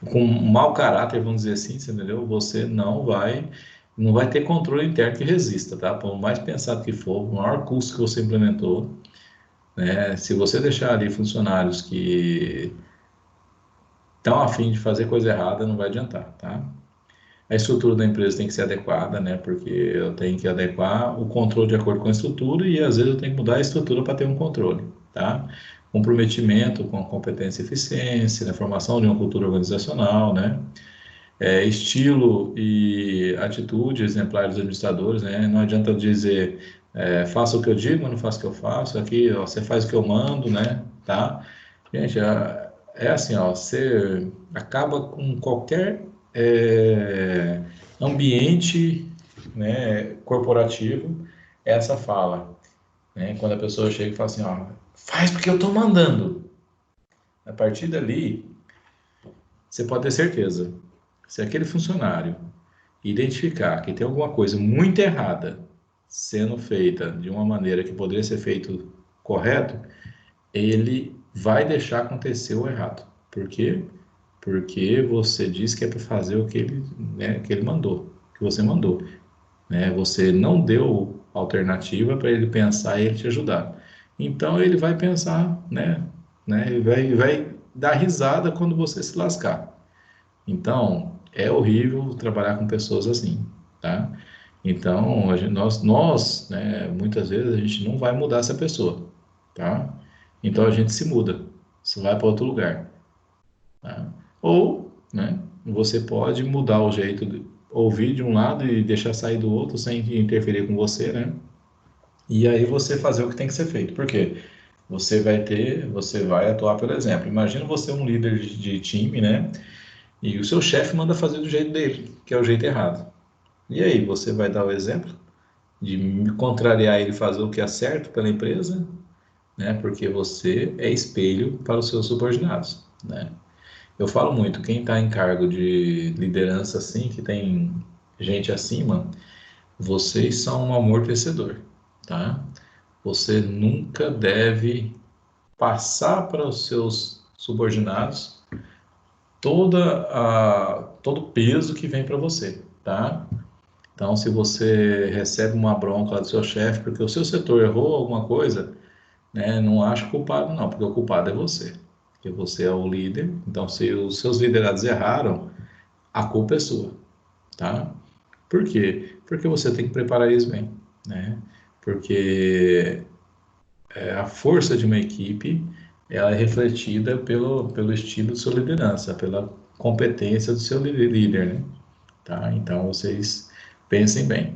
com mau caráter, vamos dizer assim, você entendeu? Você não vai ter controle interno que resista, tá? Por mais pensado que for, o maior custo que você implementou, né? Se você deixar ali funcionários que estão a fim de fazer coisa errada, não vai adiantar, tá? A estrutura da empresa tem que ser adequada, né? Porque eu tenho que adequar o controle de acordo com a estrutura e às vezes eu tenho que mudar a estrutura para ter um controle, tá? Comprometimento com a competência e eficiência, na formação de uma cultura organizacional, né? Estilo e atitude exemplar dos administradores, né? Não adianta dizer faça o que eu digo, mas não faça o que eu faço. Aqui, ó, você faz o que eu mando, né? Tá? Gente, assim, ó, você acaba com qualquer ambiente, né, corporativo, essa fala, né? Quando a pessoa chega e fala assim, ó, faz porque eu estou mandando. A partir dali, você pode ter certeza, se aquele funcionário identificar que tem alguma coisa muito errada sendo feita de uma maneira que poderia ser feito correto, ele vai deixar acontecer o errado. Por quê? porque você disse que é para fazer o que ele, né, que ele mandou, que você mandou, né? Você não deu alternativa para ele pensar e ele te ajudar. Então ele vai pensar, né? Ele vai dar risada quando você se lascar. Então é horrível trabalhar com pessoas assim, tá? Então nós, né, muitas vezes a gente não vai mudar essa pessoa, tá? Então a gente se muda, se vai para outro lugar. Tá? Ou, né, você pode mudar o jeito de ouvir de um lado e deixar sair do outro sem interferir com você, né? E aí você fazer o que tem que ser feito. Por quê? Você vai atuar pelo exemplo. Imagina você um líder de time, né? E o seu chefe manda fazer do jeito dele, que é o jeito errado. E aí, você vai dar o exemplo de contrariar ele fazer o que é certo pela empresa, né? Porque você é espelho para os seus subordinados, né? Eu falo muito, quem está em cargo de liderança assim, que tem gente acima, vocês são um amortecedor, tá? Você nunca deve passar para os seus subordinados todo o peso que vem para você, tá? Então, se você recebe uma bronca do seu chefe porque o seu setor errou alguma coisa, né, não acha culpado não, porque o culpado é você. Porque você é o líder, então se os seus liderados erraram, a culpa é sua, tá? Por quê? Porque você tem que preparar eles bem, né? Porque a força de uma equipe, ela é refletida pelo estilo de sua liderança, pela competência do seu líder, né? Tá? Então, vocês pensem bem,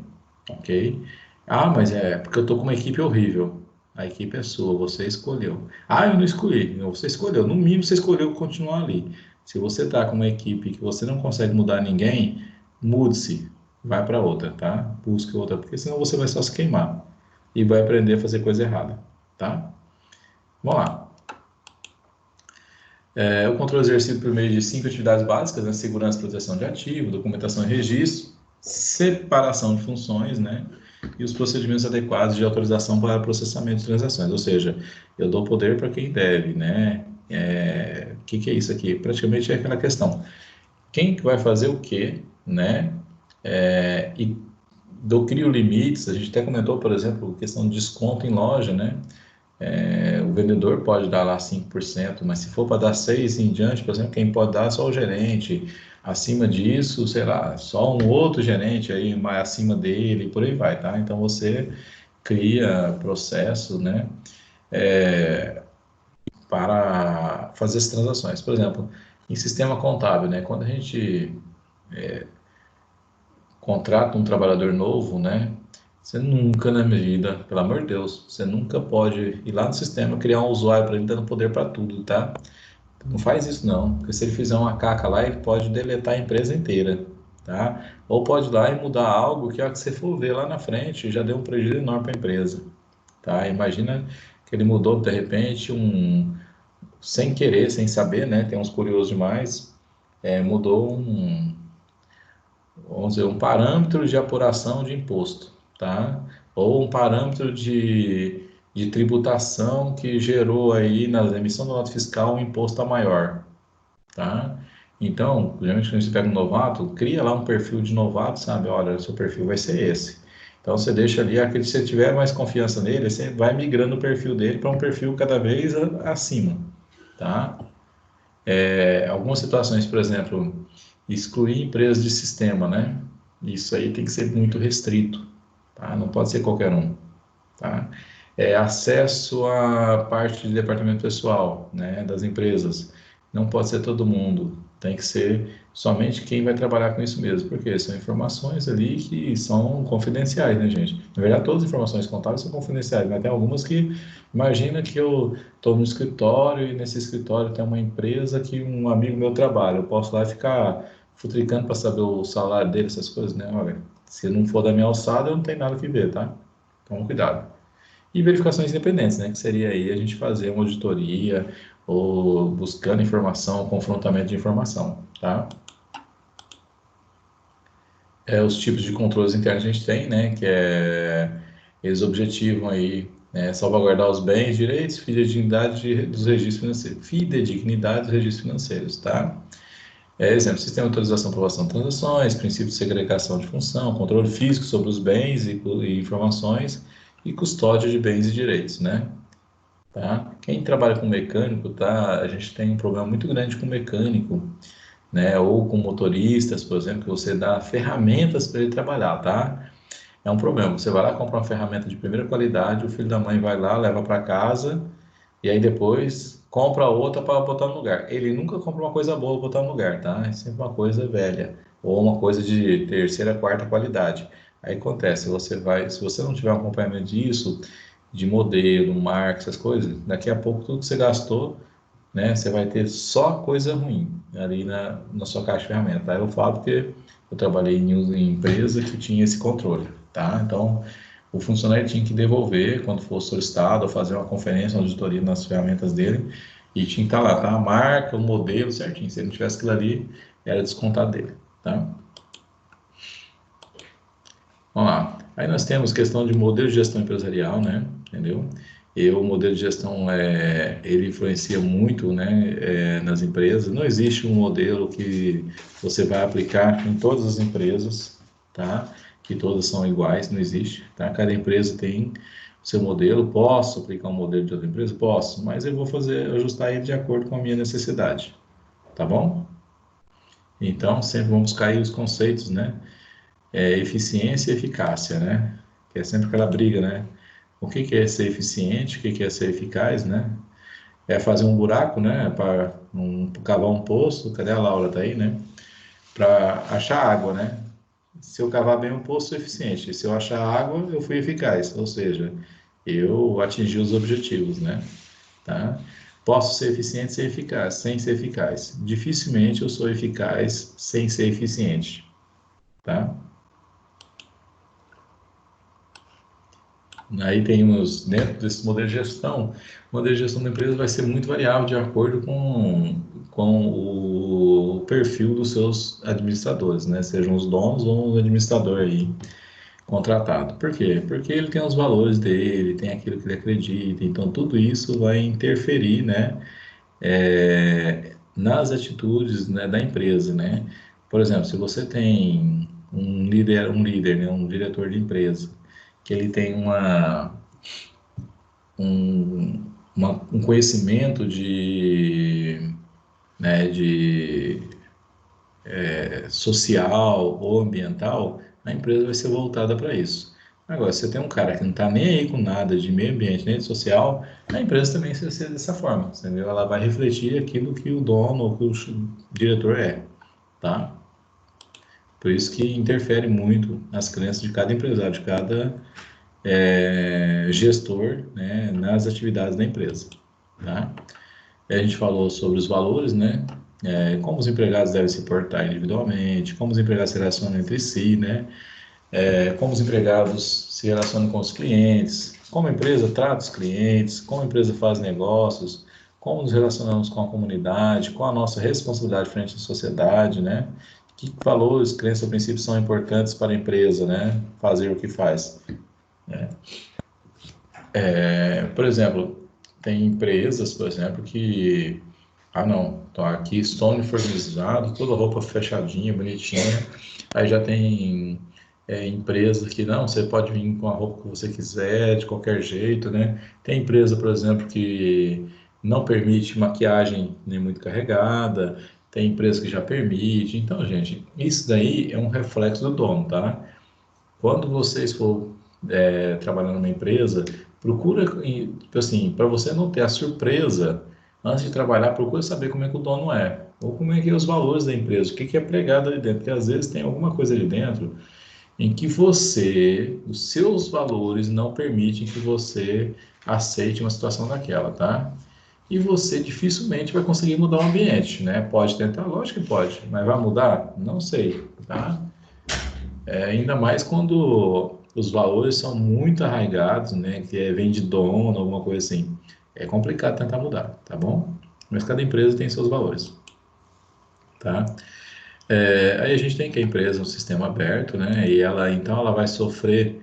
ok? Ah, mas é porque eu tô com uma equipe horrível. A equipe é sua, você escolheu. Ah, eu não escolhi. Não, você escolheu. No mínimo, você escolheu continuar ali. Se você tá com uma equipe que você não consegue mudar ninguém, mude-se. Vai para outra, tá? Busque outra, porque senão você vai só se queimar e vai aprender a fazer coisa errada, tá? Vamos lá. O controle exercido por meio de 5 atividades básicas, né? Segurança e proteção de ativo, documentação e registro, separação de funções, né? E os procedimentos adequados de autorização para processamento de transações, ou seja, eu dou poder para quem deve, né? O que é isso aqui? Praticamente é aquela questão, quem que vai fazer o quê, né? E crio limites, a gente até comentou, por exemplo, questão de desconto em loja, né? O vendedor pode dar lá 5%, mas se for para dar 6% em diante, por exemplo, quem pode dar é só o gerente. Acima disso, sei lá, só um outro gerente aí mais acima dele, por aí vai, tá? Então você cria processo, né, para fazer as transações. Por exemplo, em sistema contábil, né, quando a gente contrata um trabalhador novo, né, você nunca na vida, pelo amor de Deus, você nunca pode ir lá no sistema criar um usuário para ele dando poder para tudo, tá? Não faz isso não, porque se ele fizer uma caca lá, ele pode deletar a empresa inteira, tá? Ou pode ir lá e mudar algo que a hora que você for ver lá na frente já deu um prejuízo enorme para a empresa, tá? Imagina que ele mudou de repente sem querer, sem saber, né? Tem uns curiosos demais, mudou vamos dizer, um parâmetro de apuração de imposto, tá? Ou um parâmetro de tributação que gerou aí na emissão da nota fiscal um imposto a maior, tá? Então, geralmente quando você pega um novato, cria lá um perfil de novato, sabe? Olha, seu perfil vai ser esse. Então você deixa ali, aquele, se você tiver mais confiança nele, você vai migrando o perfil dele para um perfil cada vez acima, tá? Algumas situações, por exemplo, excluir empresas de sistema, né? Isso aí tem que ser muito restrito, tá? Não pode ser qualquer um, tá? Acesso à parte de departamento pessoal, né, das empresas. Não pode ser todo mundo, tem que ser somente quem vai trabalhar com isso mesmo, porque são informações ali que são confidenciais, né, gente? Na verdade, todas as informações contábeis são confidenciais, mas tem algumas que, imagina que eu estou no escritório e nesse escritório tem uma empresa que um amigo meu trabalha, eu posso lá ficar futricando para saber o salário dele, essas coisas, né? Olha, se não for da minha alçada, eu não tenho nada que ver, tá? Então, cuidado. E verificações independentes, né? Que seria aí a gente fazer uma auditoria ou buscando informação, confrontamento de informação, tá? Os tipos de controles internos que a gente tem, né? Eles objetivam aí salvaguardar os bens, direitos, fidedignidade dos registros financeiros. Fidedignidade dos registros financeiros, tá? Exemplo, sistema de autorização e aprovação de transações, princípio de segregação de função, controle físico sobre os bens e informações e custódia de bens e direitos, né? Tá? Quem trabalha com mecânico, tá? A gente tem um problema muito grande com mecânico, né? Ou com motoristas, por exemplo, que você dá ferramentas para ele trabalhar, tá? É um problema. Você vai lá, compra uma ferramenta de primeira qualidade, o filho da mãe vai lá, leva para casa e aí depois compra outra para botar no lugar. Ele nunca compra uma coisa boa para botar no lugar, tá? É sempre uma coisa velha ou uma coisa de terceira, quarta qualidade. Aí acontece, se você não tiver um acompanhamento disso, de modelo, marca, essas coisas, daqui a pouco tudo que você gastou, né, você vai ter só coisa ruim ali na sua caixa de ferramenta. Tá? Eu falo porque eu trabalhei em empresa que tinha esse controle, tá? Então, o funcionário tinha que devolver quando fosse solicitado ou fazer uma conferência, uma auditoria nas ferramentas dele e tinha que estar lá, tá? A marca, o modelo certinho. Se ele não tivesse aquilo ali, era descontado dele, tá? Vamos lá. Aí nós temos questão de modelo de gestão empresarial, né? Entendeu? E o modelo de gestão, ele influencia muito, né, nas empresas. Não existe um modelo que você vai aplicar em todas as empresas, tá? Que todas são iguais, não existe, tá? Cada empresa tem o seu modelo. Posso aplicar um modelo de outra empresa? Posso, mas eu vou ajustar ele de acordo com a minha necessidade, tá bom? Então, sempre vamos buscar aí os conceitos, né? Eficiência e eficácia, né? Que é sempre aquela briga, né? O que que é ser eficiente, o que que é ser eficaz, né? É fazer um buraco, né? Para cavar um poço, cadê a Laura? Tá aí, né? Para achar água, né? Se eu cavar bem um poço, sou eficiente. Se eu achar água, eu fui eficaz. Ou seja, eu atingi os objetivos, né? Tá? Posso ser eficiente sem ser eficaz, sem ser eficaz. Dificilmente eu sou eficaz sem ser eficiente, tá? Aí temos, dentro desse modelo de gestão, o modelo de gestão da empresa vai ser muito variável de acordo com o perfil dos seus administradores, né? Sejam os donos ou o administrador aí contratado. Por quê? Porque ele tem os valores dele, tem aquilo que ele acredita, então tudo isso vai interferir, né? Nas atitudes, né, da empresa, né? Por exemplo, se você tem né, um diretor de empresa, que ele tem um, um conhecimento né, social ou ambiental, a empresa vai ser voltada para isso. Agora, se você tem um cara que não está nem aí com nada de meio ambiente, nem de social, a empresa também vai ser dessa forma, entendeu? Ela vai refletir aquilo que o dono ou que o diretor é, tá? Por isso que interfere muito nas crenças de cada empresário, de cada gestor, né, nas atividades da empresa, tá? A gente falou sobre os valores, né? Como os empregados devem se portar individualmente, como os empregados se relacionam entre si, né? Como os empregados se relacionam com os clientes, como a empresa trata os clientes, como a empresa faz negócios, como nos relacionamos com a comunidade, qual a nossa responsabilidade frente à sociedade, né? Que valores, crenças, princípios são importantes para a empresa, né? Fazer o que faz. Né? Por exemplo, tem empresas, por exemplo, que não, então aqui Stone foi organizado, toda roupa fechadinha, bonitinha. Aí já tem empresa que não, você pode vir com a roupa que você quiser, de qualquer jeito, né? Tem empresa, por exemplo, que não permite maquiagem nem muito carregada, tem empresa que já permite. Então, gente, isso daí é um reflexo do dono, tá? Quando vocês for trabalhar numa empresa, procura, tipo assim, para você não ter a surpresa, antes de trabalhar, procura saber como é que o dono é, ou como é que é os valores da empresa, o que que é pregado ali dentro, porque às vezes tem alguma coisa ali dentro em que os seus valores não permitem que você aceite uma situação daquela, tá? E você dificilmente vai conseguir mudar o ambiente, né? Pode tentar, lógico que pode, mas vai mudar? Não sei, tá? Ainda mais quando os valores são muito arraigados, né? Que vem de dono, alguma coisa assim. É complicado tentar mudar, tá bom? Mas cada empresa tem seus valores, tá? Aí a gente tem que a empresa é um sistema aberto, né? E então ela vai sofrer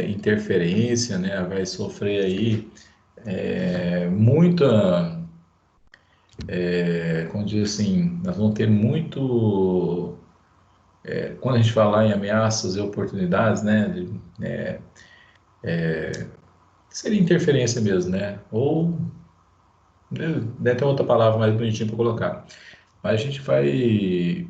interferência, né? Vai sofrer aí muita como diz assim, nós vamos ter muito, quando a gente falar em ameaças e oportunidades, né, seria interferência mesmo, né, ou deve ter outra palavra mais bonitinha para colocar, mas a gente vai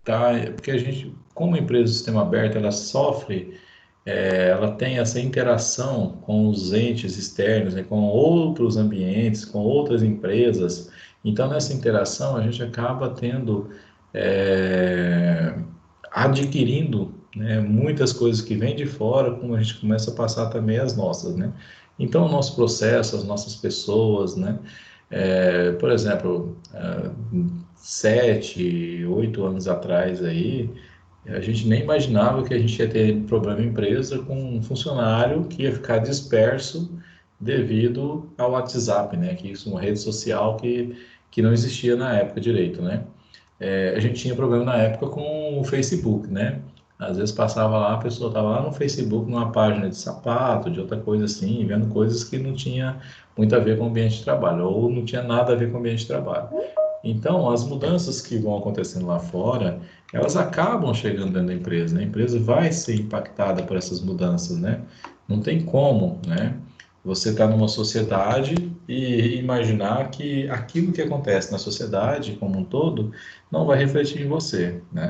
tá, porque a gente, como empresa do sistema aberto, ela sofre, ela tem essa interação com os entes externos, né, com outros ambientes, com outras empresas. Então, nessa interação, a gente acaba tendo, é, adquirindo, né, muitas coisas que vêm de fora, como a gente começa a passar também as nossas, né? Então, o nosso processo, as nossas pessoas, né? Por exemplo, 7, 8 anos atrás aí, a gente nem imaginava que a gente ia ter problema em empresa com um funcionário que ia ficar disperso devido ao WhatsApp, né? Que isso é uma rede social que não existia na época direito, né? A gente tinha problema na época com o Facebook, né? Às vezes passava lá, a pessoa estava lá no Facebook, numa página de sapato, de outra coisa assim, vendo coisas que não tinha muito a ver com o ambiente de trabalho, ou não tinha nada a ver com o ambiente de trabalho. Então, as mudanças que vão acontecendo lá fora, elas acabam chegando dentro da empresa, né? A empresa vai ser impactada por essas mudanças, né? Não tem como, né? Você está numa sociedade e imaginar que aquilo que acontece na sociedade como um todo não vai refletir em você, né?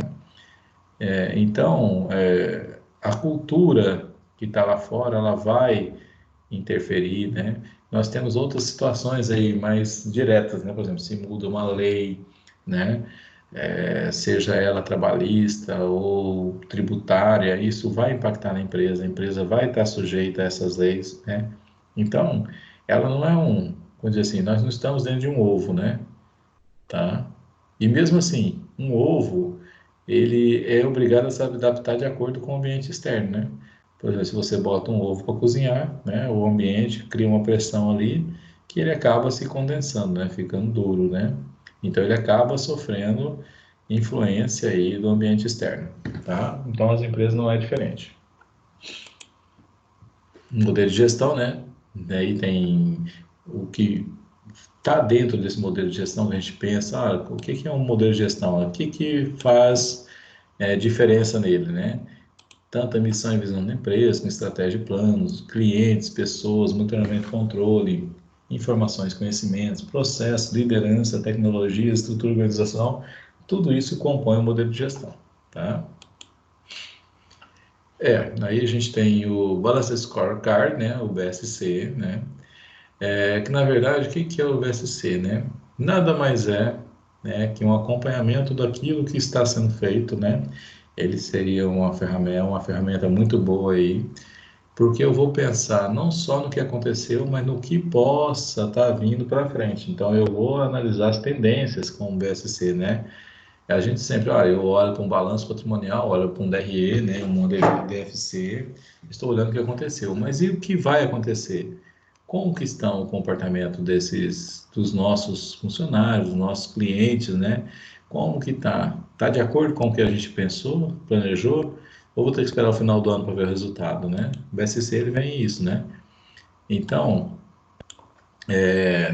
Então, a cultura que está lá fora, ela vai interferir, né? Nós temos outras situações aí mais diretas, né? Por exemplo, se muda uma lei, né? Seja ela trabalhista ou tributária, isso vai impactar na empresa, a empresa vai estar sujeita a essas leis, né? Então, ela não é vamos dizer assim, nós não estamos dentro de um ovo, né? Tá? E mesmo assim, um ovo, ele é obrigado a se adaptar de acordo com o ambiente externo, né? Por exemplo, se você bota um ovo para cozinhar, né, o ambiente cria uma pressão ali que ele acaba se condensando, né, ficando duro, né? Então ele acaba sofrendo influência aí do ambiente externo, tá? Então as empresas não é diferente. Modelo de gestão, né? Daí tem o que está dentro desse modelo de gestão que a gente pensa, o que que é um modelo de gestão? O que que faz diferença nele, né? Tanto a missão e visão da empresa, com estratégia e planos, clientes, pessoas, monitoramento e controle, informações, conhecimentos, processos, liderança, tecnologia, estrutura organizacional, tudo isso compõe o modelo de gestão, tá? Aí a gente tem o Balance Scorecard, né, o BSC, né, que na verdade, o que que é o BSC, né? Nada mais é, né, que um acompanhamento daquilo que está sendo feito, né? Ele seria uma ferramenta muito boa aí, porque eu vou pensar não só no que aconteceu, mas no que possa estar vindo para frente. Então eu vou analisar as tendências com o BSC, né? A gente sempre, eu olho para um balanço patrimonial, olho para um DRE, né, um DFC, estou olhando o que aconteceu, mas e o que vai acontecer? Como que estão o comportamento dos nossos funcionários, dos nossos clientes, né? Como que tá? Tá de acordo com o que a gente pensou, planejou? Ou vou ter que esperar o final do ano para ver o resultado, né? O BSC ele vem isso, né? Então,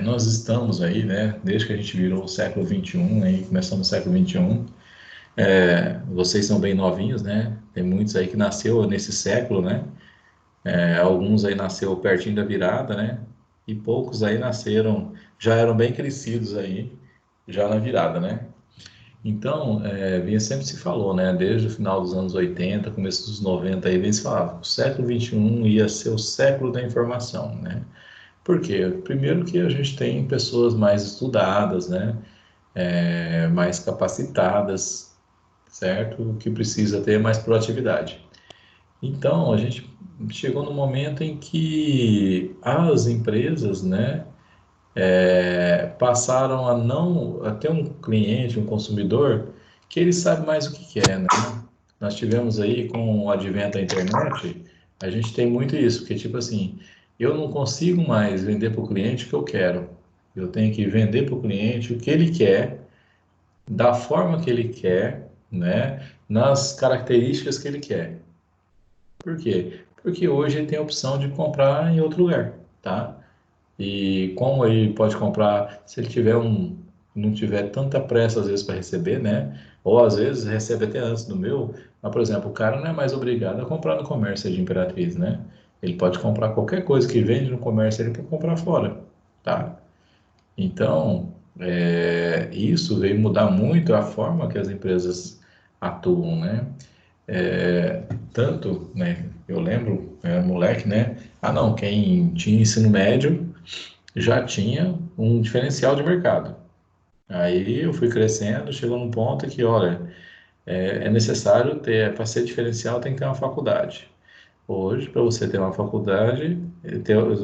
nós estamos aí, né? Desde que a gente virou o século XXI, aí começamos o século XXI. Vocês são bem novinhos, né? Tem muitos aí que nasceu nesse século, né? Alguns aí nasceu pertinho da virada, né? E poucos aí nasceram, já eram bem crescidos aí, já na virada, né? Então, vinha sempre se falou, né? Desde o final dos anos 80, começo dos 90, aí vem se falava, o século XXI ia ser o século da informação, né? Por quê? Primeiro que a gente tem pessoas mais estudadas, né? Mais capacitadas, certo? O que precisa ter mais proatividade. Então, a gente chegou no momento em que as empresas, né, passaram a ter um cliente, um consumidor, que ele sabe mais o que quer, né? Nós tivemos aí, com o advento da internet, a gente tem muito isso, porque, tipo assim, eu não consigo mais vender para o cliente o que eu quero. Eu tenho que vender para o cliente o que ele quer, da forma que ele quer, né? Nas características que ele quer. Por quê? Porque hoje ele tem a opção de comprar em outro lugar, tá? E como ele pode comprar, se ele tiver não tiver tanta pressa às vezes para receber, né? Ou às vezes recebe até antes do meu, mas, por exemplo, o cara não é mais obrigado a comprar no comércio de Imperatriz, né? Ele pode comprar qualquer coisa que vende no comércio, ele pode comprar fora, tá? Então, isso veio mudar muito a forma que as empresas atuam, né? Tanto, né? Eu lembro, eu era moleque, né? Ah, não, quem tinha ensino médio já tinha um diferencial de mercado. Aí eu fui crescendo, chegou num ponto que, olha, é necessário ter, para ser diferencial, tem que ter uma faculdade. Hoje, para você ter uma faculdade,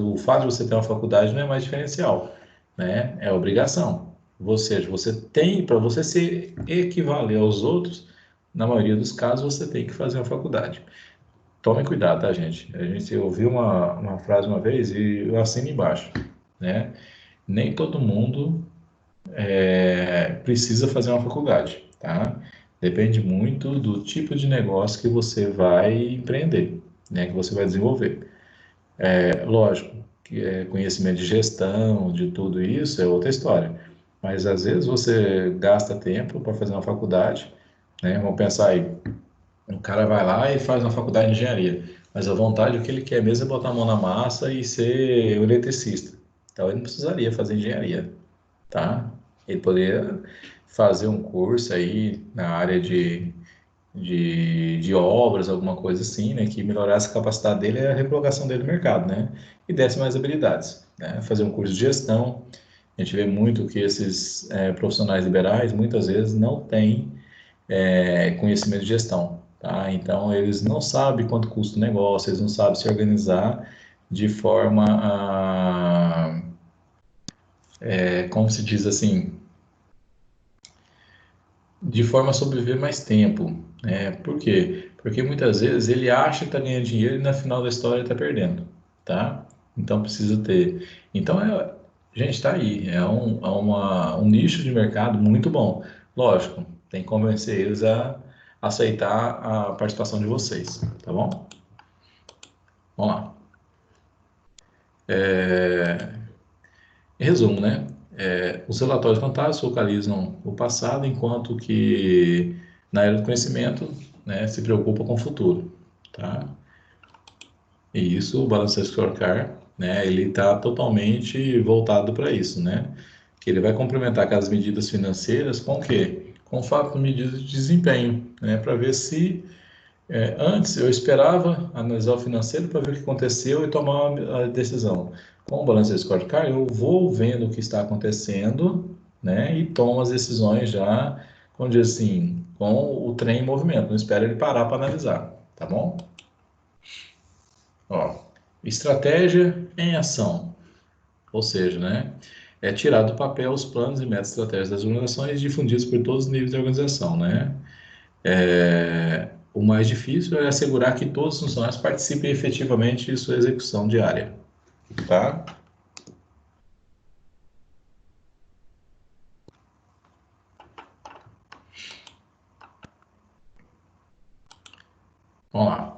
o fato de você ter uma faculdade não é mais diferencial, né? É obrigação. Ou seja, você tem, para você se equivaler aos outros, na maioria dos casos, você tem que fazer uma faculdade. Tome cuidado, tá, gente? A gente ouviu uma frase uma vez e eu assino embaixo, né? Nem todo mundo precisa fazer uma faculdade, tá? Depende muito do tipo de negócio que você vai empreender, né? Que você vai desenvolver. Lógico, que conhecimento de gestão, de tudo isso é outra história. Mas às vezes você gasta tempo para fazer uma faculdade, né? Vamos pensar aí, o cara vai lá e faz uma faculdade de engenharia, mas a vontade, o que ele quer mesmo é botar a mão na massa e ser eletricista. Então ele não precisaria fazer engenharia, tá? Ele poderia fazer um curso aí na área de obras, alguma coisa assim, né? Que melhorasse a capacidade dele e a recolocação dele no mercado, né? E desse mais habilidades, né? Fazer um curso de gestão. A gente vê muito que esses profissionais liberais, muitas vezes, não têm conhecimento de gestão, tá? Então, eles não sabem quanto custa o negócio, eles não sabem se organizar de forma a, como se diz assim, de forma a sobreviver mais tempo, né? Por quê? Porque muitas vezes ele acha que está ganhando dinheiro e na final da história está perdendo, tá? Então precisa ter. Então, gente, está aí, um nicho de mercado muito bom. Lógico, tem que convencer eles a aceitar a participação de vocês, tá bom? Vamos lá. Em resumo, né? Os relatórios fantásticos focalizam o passado, enquanto que na era do conhecimento, né, se preocupa com o futuro, tá? E isso, o Balanced Scorecard, né, ele está totalmente voltado para isso, né? Que ele vai complementar aquelas medidas financeiras com o quê? Com o fato de medidas de desempenho, né? Para ver se antes eu esperava analisar o financeiro para ver o que aconteceu e tomar a decisão. Com o Balanced Scorecard, eu vou vendo o que está acontecendo, né? E tomo as decisões já, vamos dizer assim, com o trem em movimento. Não espero ele parar para analisar, tá bom? Ó, estratégia em ação, ou seja, né, é tirar do papel os planos e metas estratégicas das organizações difundidos por todos os níveis da organização, né? O mais difícil é assegurar que todos os funcionários participem efetivamente de sua execução diária, tá? Vamos lá.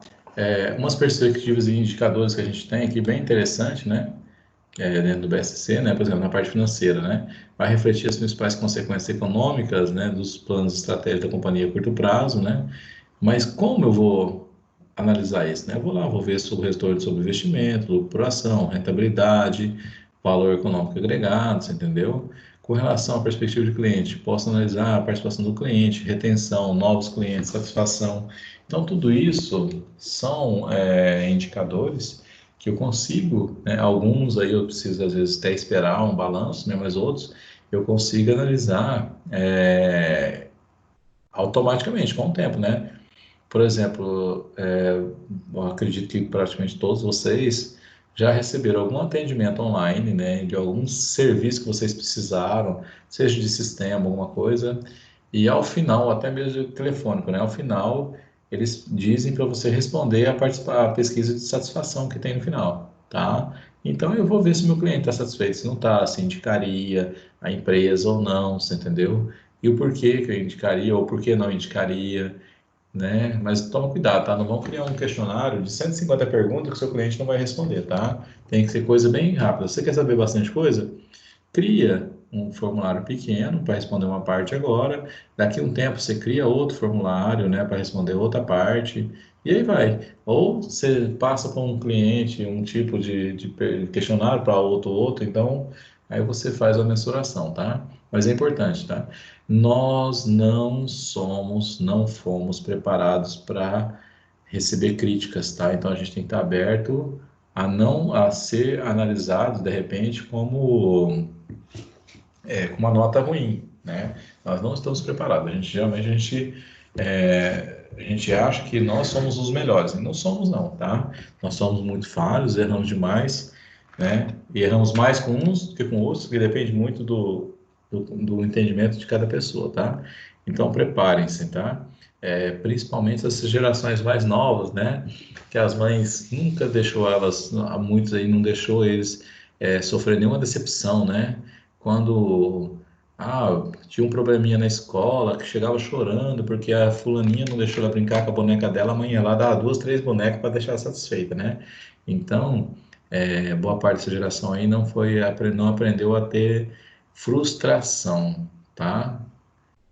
Umas perspectivas e indicadores que a gente tem aqui bem interessante, né? Dentro do BSC, né, por exemplo, na parte financeira, né, vai refletir as principais consequências econômicas, né, dos planos estratégicos da companhia a curto prazo, né, mas como eu vou analisar isso, né, eu vou lá, vou ver sobre o retorno sobre investimento, lucro por ação, rentabilidade, valor econômico agregado, você entendeu? Com relação à perspectiva de cliente, posso analisar a participação do cliente, retenção, novos clientes, satisfação. Então, tudo isso são indicadores que eu consigo, né, alguns aí eu preciso às vezes até esperar um balanço, né, mas outros eu consigo analisar automaticamente com o tempo, né? Por exemplo, eu acredito que praticamente todos vocês já receberam algum atendimento online, né, de algum serviço que vocês precisaram, seja de sistema, alguma coisa, e ao final, até mesmo de telefônico, né, ao final eles dizem para você responder a pesquisa de satisfação que tem no final, tá? Então eu vou ver se meu cliente está satisfeito, se não está, se indicaria a empresa ou não, você entendeu? E o porquê que eu indicaria ou por que não indicaria. né? Mas toma cuidado, tá? Não vão criar um questionário de 150 perguntas que o seu cliente não vai responder, tá? Tem que ser coisa bem rápida. Você quer saber bastante coisa? Cria um formulário pequeno para responder uma parte agora. Daqui a um tempo você cria outro formulário, né, para responder outra parte. E aí vai. Ou você passa para um cliente um tipo de questionário para outro. Então, aí você faz a mensuração, tá? Mas é importante, tá? Nós não fomos preparados para receber críticas, tá? Então a gente tem que estar aberto a ser analisado de repente com uma nota ruim, né? Nós não estamos preparados. A gente acha que nós somos os melhores, e não somos não, tá? Nós somos muito falhos, erramos demais, né? E erramos mais com uns que com outros, que depende muito do entendimento de cada pessoa, tá? Então preparem-se, tá? Principalmente essas gerações mais novas, né? Que as mães nunca deixou elas, muitos aí não deixou eles sofrer nenhuma decepção, né? Quando tinha um probleminha na escola, que chegava chorando porque a fulaninha não deixou ela brincar com a boneca dela, a mãe ia lá dava 2, 3 bonecas para deixar ela satisfeita, né? Então, boa parte dessa geração aí não aprendeu a ter frustração, tá?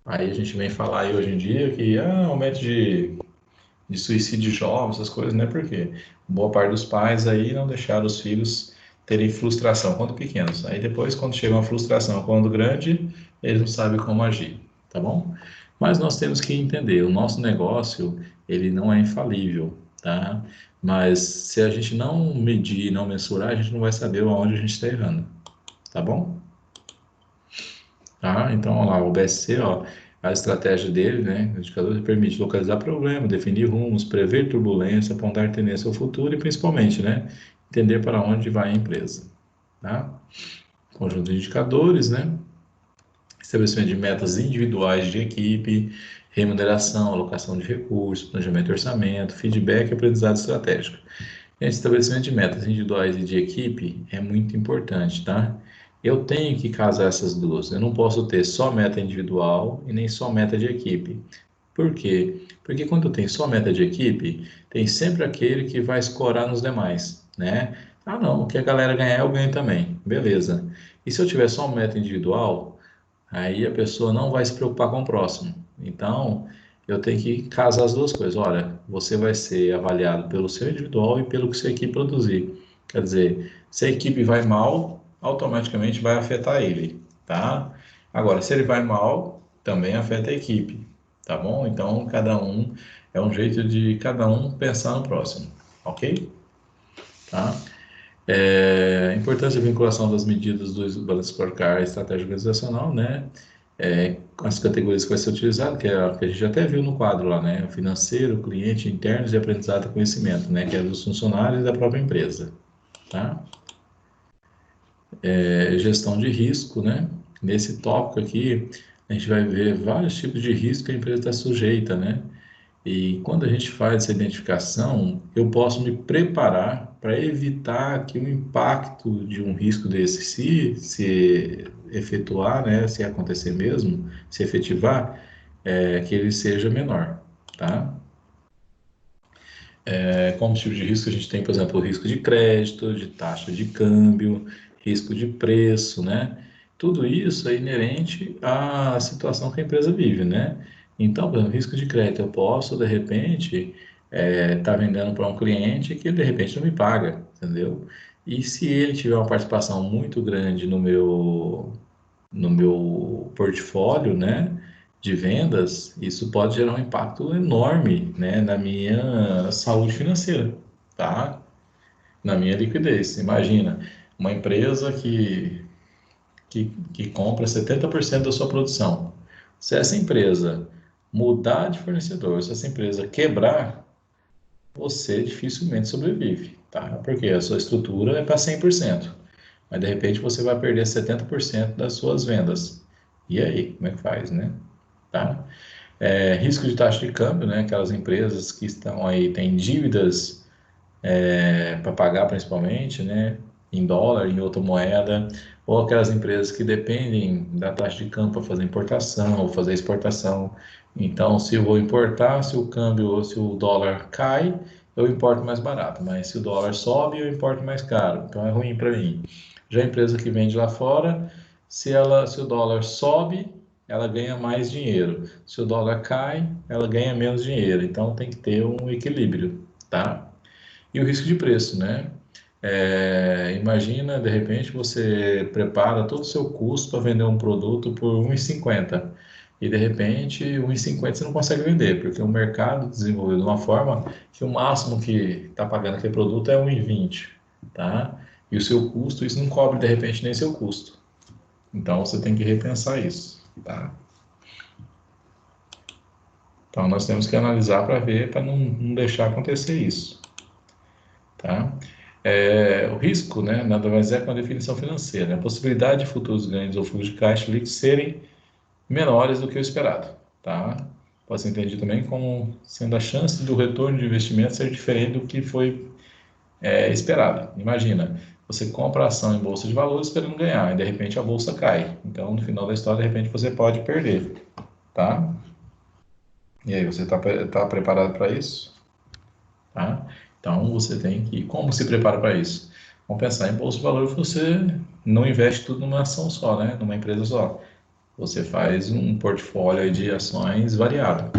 Aí a gente vem falar aí hoje em dia que aumento de suicídio jovem, essas coisas, né? Porque boa parte dos pais aí não deixaram os filhos terem frustração quando pequenos. Aí depois, quando chega uma frustração quando grande, eles não sabem como agir, tá bom? Mas nós temos que entender, o nosso negócio, ele não é infalível, tá? Mas se a gente não medir, não mensurar, a gente não vai saber onde a gente está errando, tá bom? Tá? Então, olha lá, o BSC, ó, a estratégia dele, né, o indicador permite localizar problema, definir rumos, prever turbulência, apontar tendência ao futuro e, principalmente, né, entender para onde vai a empresa. Tá? Conjunto de indicadores, né, estabelecimento de metas individuais de equipe, remuneração, alocação de recursos, planejamento e orçamento, feedback e aprendizado estratégico. Estabelecimento de metas individuais e de equipe é muito importante, tá? Eu tenho que casar essas duas. Eu não posso ter só meta individual e nem só meta de equipe. Por quê? Porque quando eu tenho só meta de equipe, tem sempre aquele que vai escorar nos demais, né? Ah, não, o que a galera ganhar, eu ganho também. Beleza. E se eu tiver só uma meta individual, aí a pessoa não vai se preocupar com o próximo. Então, eu tenho que casar as duas coisas. Olha, você vai ser avaliado pelo seu individual e pelo que sua equipe produzir. Quer dizer, se a equipe vai mal, automaticamente vai afetar ele, tá? Agora, se ele vai mal, também afeta a equipe, tá bom? Então, cada um é um jeito de cada um pensar no próximo, ok? Tá? Importância da vinculação das medidas do Balance Scorecard à estratégia organizacional, né? As categorias que vai ser utilizado, que é a que a gente até viu no quadro lá, né? O financeiro, cliente, internos e aprendizado e conhecimento, né? Que é dos funcionários e da própria empresa, tá? Gestão de risco, né? Nesse tópico aqui, a gente vai ver vários tipos de risco que a empresa está sujeita, né? E quando a gente faz essa identificação, eu posso me preparar para evitar que o impacto de um risco desse, se efetuar, né, se acontecer mesmo, se efetivar, que ele seja menor, tá? Como tipo de risco a gente tem, por exemplo, o risco de crédito, de taxa de câmbio, risco de preço, né? Tudo isso é inerente à situação que a empresa vive, né? Então, por exemplo, risco de crédito, eu posso, de repente, estar vendendo para um cliente que ele, de repente, não me paga, entendeu? E se ele tiver uma participação muito grande no meu portfólio, né, de vendas, isso pode gerar um impacto enorme, né, na minha saúde financeira, tá? Na minha liquidez. Imagina, uma empresa que compra 70% da sua produção. Se essa empresa mudar de fornecedor, se essa empresa quebrar, você dificilmente sobrevive, tá? Porque a sua estrutura é para 100%. Mas de repente você vai perder 70% das suas vendas. E aí, como é que faz, né? Tá? Risco de taxa de câmbio, né? Aquelas empresas que estão aí, têm dívidas para pagar principalmente, né? Em dólar, em outra moeda, ou aquelas empresas que dependem da taxa de câmbio para fazer importação ou fazer exportação. Então, se eu vou importar, se o câmbio, se o dólar cai, eu importo mais barato, mas se o dólar sobe, eu importo mais caro. Então é ruim para mim. Já a empresa que vende lá fora, se o dólar sobe, ela ganha mais dinheiro. Se o dólar cai, ela ganha menos dinheiro. Então tem que ter um equilíbrio, tá? E o risco de preço, né? Imagina, de repente, você prepara todo o seu custo para vender um produto por 1,50 e de repente 1,50 você não consegue vender, porque o mercado desenvolveu de uma forma que o máximo que está pagando aquele produto é 1,20, tá? E o seu custo, isso não cobre de repente nem seu custo. Então você tem que repensar isso, tá? Então nós temos que analisar para ver, para não deixar acontecer isso, tá? O risco, né, nada mais é que uma definição financeira, né? A possibilidade de futuros ganhos ou fluxo de caixa líquidos serem menores do que o esperado, tá? Pode ser entendido também como sendo a chance do retorno de investimento ser diferente do que foi esperado. Imagina, você compra a ação em bolsa de valores esperando ganhar, e de repente a bolsa cai. Então, no final da história, de repente você pode perder, tá? E aí, você tá preparado para isso? Tá? Então, você tem que... Como se prepara para isso? Vamos pensar, em bolsa de valores você não investe tudo numa ação só, né? Numa empresa só. Você faz um portfólio de ações variado.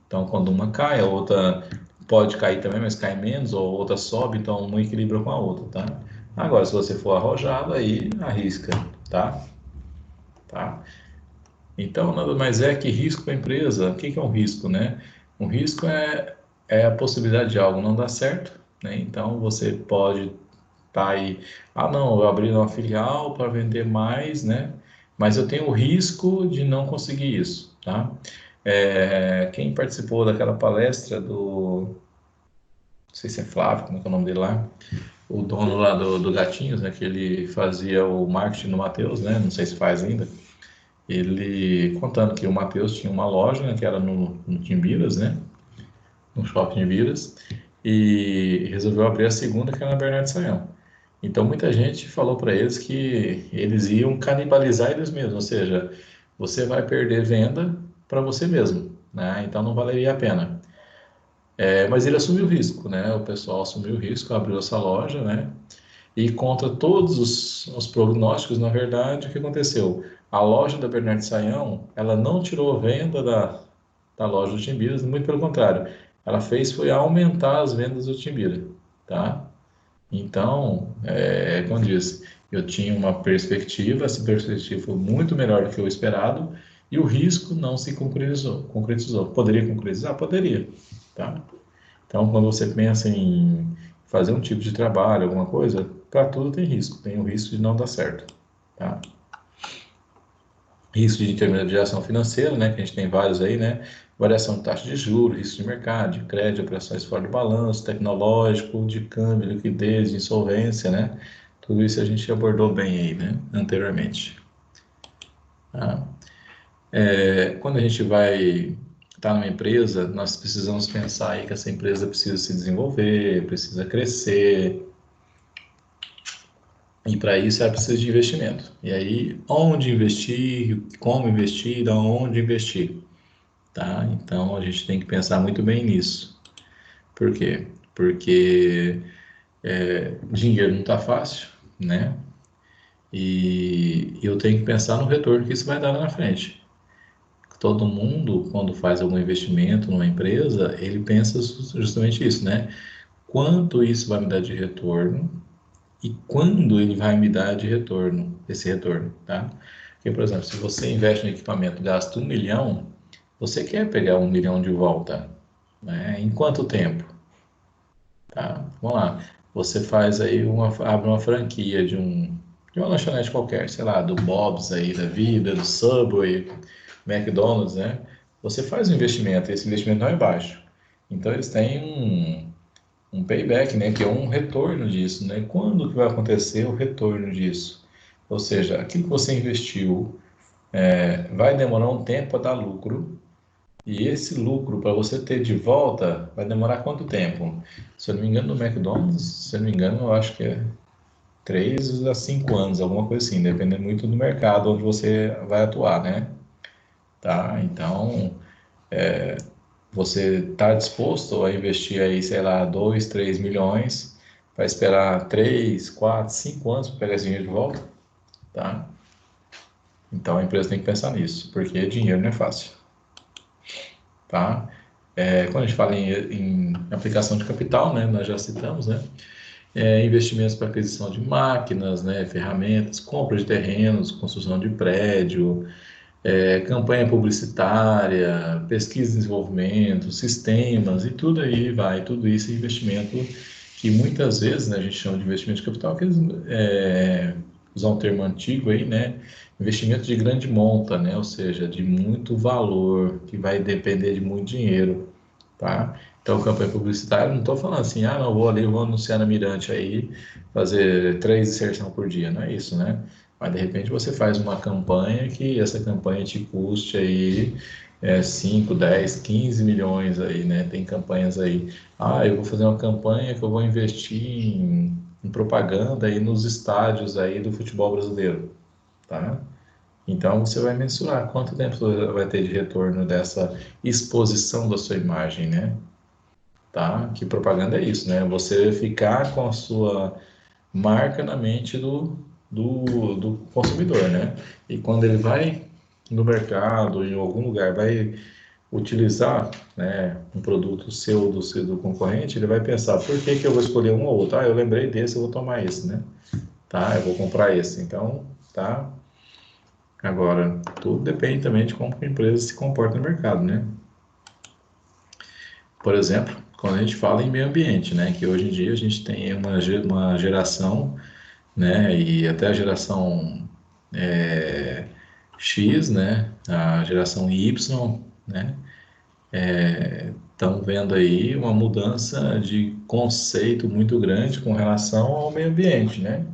Então, quando uma cai, a outra pode cair também, mas cai menos, ou a outra sobe, então uma equilibra com a outra, tá? Agora, se você for arrojado, aí arrisca, tá? Tá? Então, nada mais é que risco para a empresa. O que é um risco, né? Um risco é a possibilidade de algo não dar certo, né? Então, você pode estar aí, não, eu abri uma filial para vender mais, né? Mas eu tenho o risco de não conseguir isso, tá? Quem participou daquela palestra não sei se é Flávio, como é que é o nome dele lá? O dono lá do Gatinhos, né? Que ele fazia o marketing no Mateus, né? Não sei se faz ainda. Ele contando que o Mateus tinha uma loja, né, que era no Timbiras, né? No shopping Timbiras. E resolveu abrir a segunda, que era na Bernardo Sayão. Então, muita gente falou para eles que eles iam canibalizar eles mesmos, ou seja, você vai perder venda para você mesmo, né? Então, não valeria a pena. Mas ele assumiu o risco, né? O pessoal assumiu o risco, abriu essa loja, né? E contra todos os prognósticos, na verdade, o que aconteceu? A loja da Bernardo Sayão, ela não tirou a venda da loja do Timbiras, muito pelo contrário, ela foi aumentar as vendas do Timbira, tá? Então, como eu disse, eu tinha uma perspectiva, essa perspectiva foi muito melhor do que o esperado, e o risco não se concretizou. Poderia concretizar? Poderia, tá? Então, quando você pensa em fazer um tipo de trabalho, alguma coisa, para tudo tem risco. Tem o risco de não dar certo, tá? Risco de intermediação financeira, né? Que a gente tem vários aí, né? Variação de taxa de juros, risco de mercado, de crédito, operações fora do balanço, tecnológico, de câmbio, liquidez, de insolvência, né? Tudo isso a gente abordou bem aí, né? Anteriormente. Tá? Quando a gente vai estar numa empresa, nós precisamos pensar aí que essa empresa precisa se desenvolver, precisa crescer, e para isso ela precisa de investimento. E aí, onde investir, como investir, da onde investir, tá? Então a gente tem que pensar muito bem nisso. Por quê? Porque dinheiro não está fácil, né? E eu tenho que pensar no retorno que isso vai dar lá na frente. Todo mundo, quando faz algum investimento numa empresa, ele pensa justamente isso, né? Quanto isso vai me dar de retorno e quando ele vai me dar de retorno, esse retorno, tá? Porque, por exemplo, se você investe no equipamento e gasta 1 milhão, você quer pegar 1 milhão de volta, né? Em quanto tempo? Tá? Vamos lá. Você faz aí abre uma franquia de uma lanchonete qualquer, sei lá, do Bob's aí da vida, do Subway, McDonald's, né? Você faz um investimento, esse investimento não é baixo. Então eles têm um payback, né, que é um retorno disso, né? Quando que vai acontecer o retorno disso? Ou seja, aquilo que você investiu vai demorar um tempo para dar lucro, e esse lucro para você ter de volta vai demorar quanto tempo? Se eu não me engano, no McDonald's, se eu não me engano, eu acho que é 3 a 5 anos, alguma coisa assim, dependendo muito do mercado onde você vai atuar, né? Tá? Então, você está disposto a investir aí, sei lá, 2, 3 milhões para esperar 3, 4, 5 anos para pegar esse dinheiro de volta, tá? Então a empresa tem que pensar nisso, porque dinheiro não é fácil, tá? Quando a gente fala em aplicação de capital, né, nós já citamos, né? Investimentos para aquisição de máquinas, né, ferramentas, compra de terrenos, construção de prédio, campanha publicitária, pesquisa e desenvolvimento, sistemas e tudo aí vai, tudo isso é investimento que muitas vezes, né, a gente chama de investimento de capital, que eles usar um termo antigo aí, né, investimento de grande monta, né, ou seja, de muito valor, que vai depender de muito dinheiro, tá? Então, campanha publicitária, não estou falando assim, não, vou ali, vou anunciar na Mirante aí, fazer 3 inserções por dia, não é isso, né? Mas, de repente, você faz uma campanha que essa campanha te custe aí 5, 10, 15 milhões aí, né? Tem campanhas aí, eu vou fazer uma campanha que eu vou investir em propaganda aí nos estádios aí do futebol brasileiro, tá? Então, você vai mensurar quanto tempo você vai ter de retorno dessa exposição da sua imagem, né? Tá? Que propaganda é isso, né? Você ficar com a sua marca na mente do consumidor, né? E quando ele vai no mercado, em algum lugar, vai utilizar, né, um produto seu, do concorrente, ele vai pensar, por que que eu vou escolher um ou outro? Eu lembrei desse, eu vou tomar esse, né? Tá? Eu vou comprar esse. Então, tá? Agora, tudo depende também de como a empresa se comporta no mercado, né? Por exemplo, quando a gente fala em meio ambiente, né? Que hoje em dia a gente tem uma geração, né? E até a geração X, né? A geração Y, né? Estão vendo aí uma mudança de conceito muito grande com relação ao meio ambiente, né?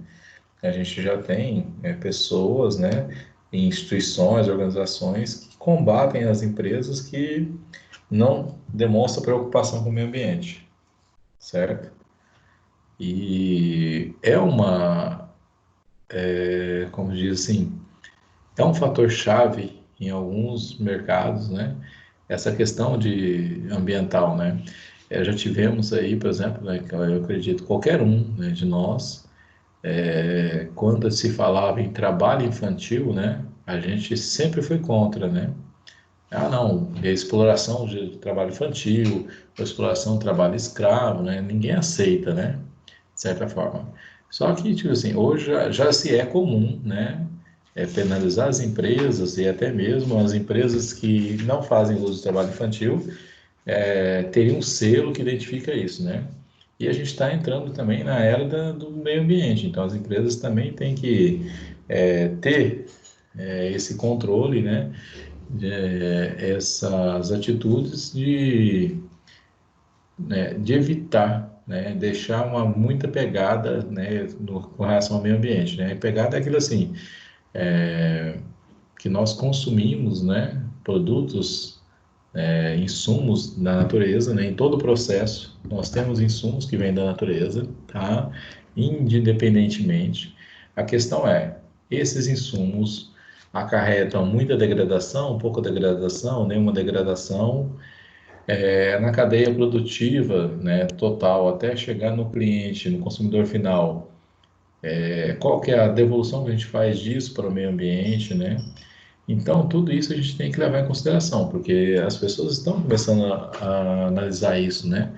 A gente já tem pessoas, né, instituições, organizações que combatem as empresas que não demonstram preocupação com o meio ambiente, certo? E como diz assim, é um fator chave em alguns mercados, né? Essa questão de ambiental, né? Já tivemos aí, por exemplo, né, que eu acredito qualquer um, né, de nós, quando se falava em trabalho infantil, né? A gente sempre foi contra, né? Não, e a exploração de trabalho infantil, a exploração de trabalho escravo, né? Ninguém aceita, né? De certa forma. Só que, tipo assim, hoje já se é comum, né? Penalizar as empresas e até mesmo as empresas que não fazem uso de trabalho infantil terem um selo que identifica isso, né? E a gente está entrando também na era do meio ambiente, então as empresas também têm que ter esse controle, né? Essas atitudes de evitar, né, deixar muita pegada, né, com relação ao meio ambiente, né? Pegada é aquilo assim, que nós consumimos, né, produtos, insumos da natureza, né, em todo o processo, nós temos insumos que vêm da natureza, tá? Independentemente. A questão esses insumos acarretam muita degradação, pouca degradação, nenhuma degradação, na cadeia produtiva, né, total, até chegar no cliente, no consumidor final. Qual que é a devolução que a gente faz disso para o meio ambiente, né? Então, tudo isso a gente tem que levar em consideração, porque as pessoas estão começando a analisar isso, né?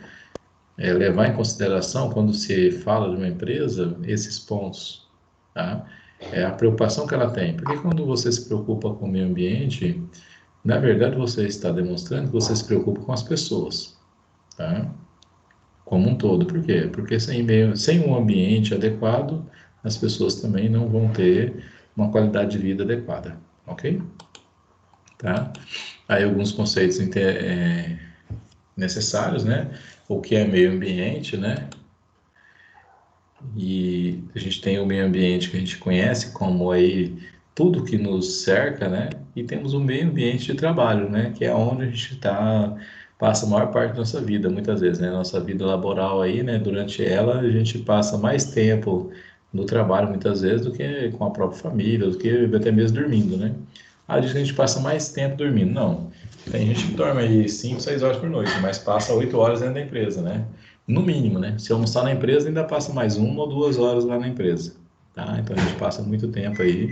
Levar em consideração, quando se fala de uma empresa, esses pontos, tá? A preocupação que ela tem. Porque quando você se preocupa com o meio ambiente, na verdade você está demonstrando que você se preocupa com as pessoas, tá? Como um todo. Por quê? Porque sem um ambiente adequado, as pessoas também não vão ter uma qualidade de vida adequada, ok? Tá? Aí alguns conceitos necessários, né? O que é meio ambiente, né? E a gente tem o meio ambiente que a gente conhece como aí tudo que nos cerca, né? E temos o meio ambiente de trabalho, né? Que é onde a gente passa a maior parte da nossa vida, muitas vezes, né? Nossa vida laboral aí, né? Durante ela, a gente passa mais tempo no trabalho, muitas vezes, do que com a própria família, do que até mesmo dormindo, né? diz que a gente passa mais tempo dormindo. Não. Tem gente que dorme aí 5, 6 horas por noite, mas passa 8 horas dentro da empresa, né? No mínimo, né? Se almoçar na empresa, ainda passa mais 1 ou 2 horas lá na empresa, tá? Então a gente passa muito tempo aí.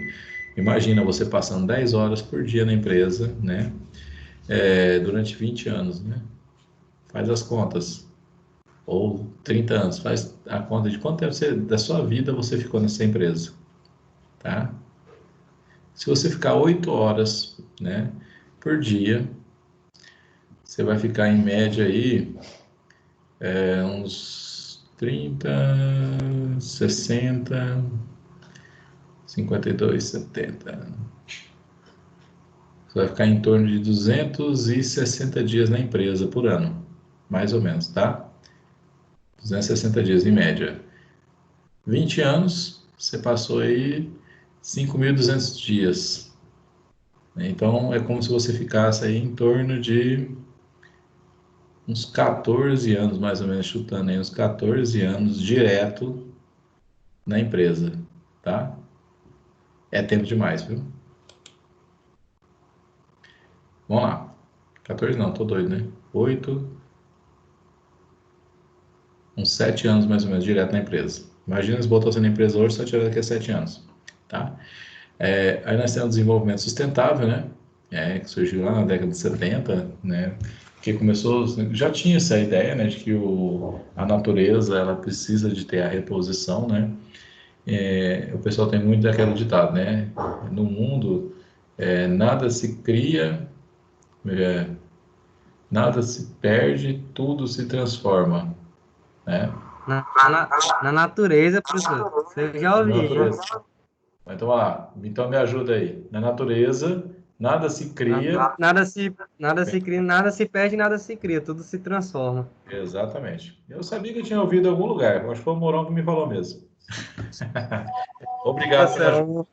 Imagina você passando 10 horas por dia na empresa, né? Durante 20 anos, né? Faz as contas. Ou 30 anos, faz a conta de quanto tempo da sua vida você ficou nessa empresa, tá? Se você ficar 8 horas, né, por dia, você vai ficar em média aí uns 30, 60, 52, 70. Você vai ficar em torno de 260 dias na empresa por ano, mais ou menos, tá? 260 dias em média. 20 anos, você passou aí 5.200 dias. Então, é como se você ficasse aí em torno de uns 14 anos, mais ou menos, chutando aí, uns 14 anos direto na empresa, tá? É tempo demais, viu? Vamos lá. 14 não, tô doido, né? 8, uns 7 anos mais ou menos direto na empresa. Imagina se botou você na empresa hoje, só tirar daqui a 7 anos, tá? Aí nós temos o desenvolvimento sustentável, né? Que surgiu lá na década de 70, né? Que começou, já tinha essa ideia, né? De que a natureza, ela precisa de ter a reposição, né? O pessoal tem muito daquele ditado, né? No mundo, nada se cria, é, nada se perde, tudo se transforma, né? Na natureza, professor. Você já Na ouviu, hein? natureza. Então, então me ajuda aí. Na natureza, nada se cria. Nada se cria, nada se perde, nada se cria, tudo se transforma. Exatamente. Eu sabia que eu tinha ouvido em algum lugar. Acho que foi o Mourão que me falou mesmo. Obrigado pela ajuda.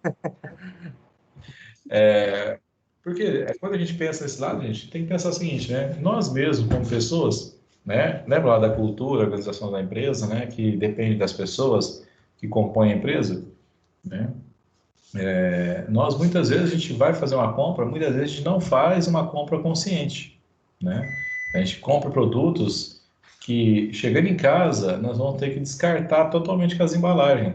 Porque quando a gente pensa nesse lado, a gente tem que pensar o seguinte, né? Nós mesmos, como pessoas, né? Lembra lá da cultura, organização da empresa, né? Que depende das pessoas que compõem a empresa, né? Nós, muitas vezes, a gente vai fazer uma compra, muitas vezes a gente não faz uma compra consciente, né? A gente compra produtos que, chegando em casa, nós vamos ter que descartar totalmente com as embalagens.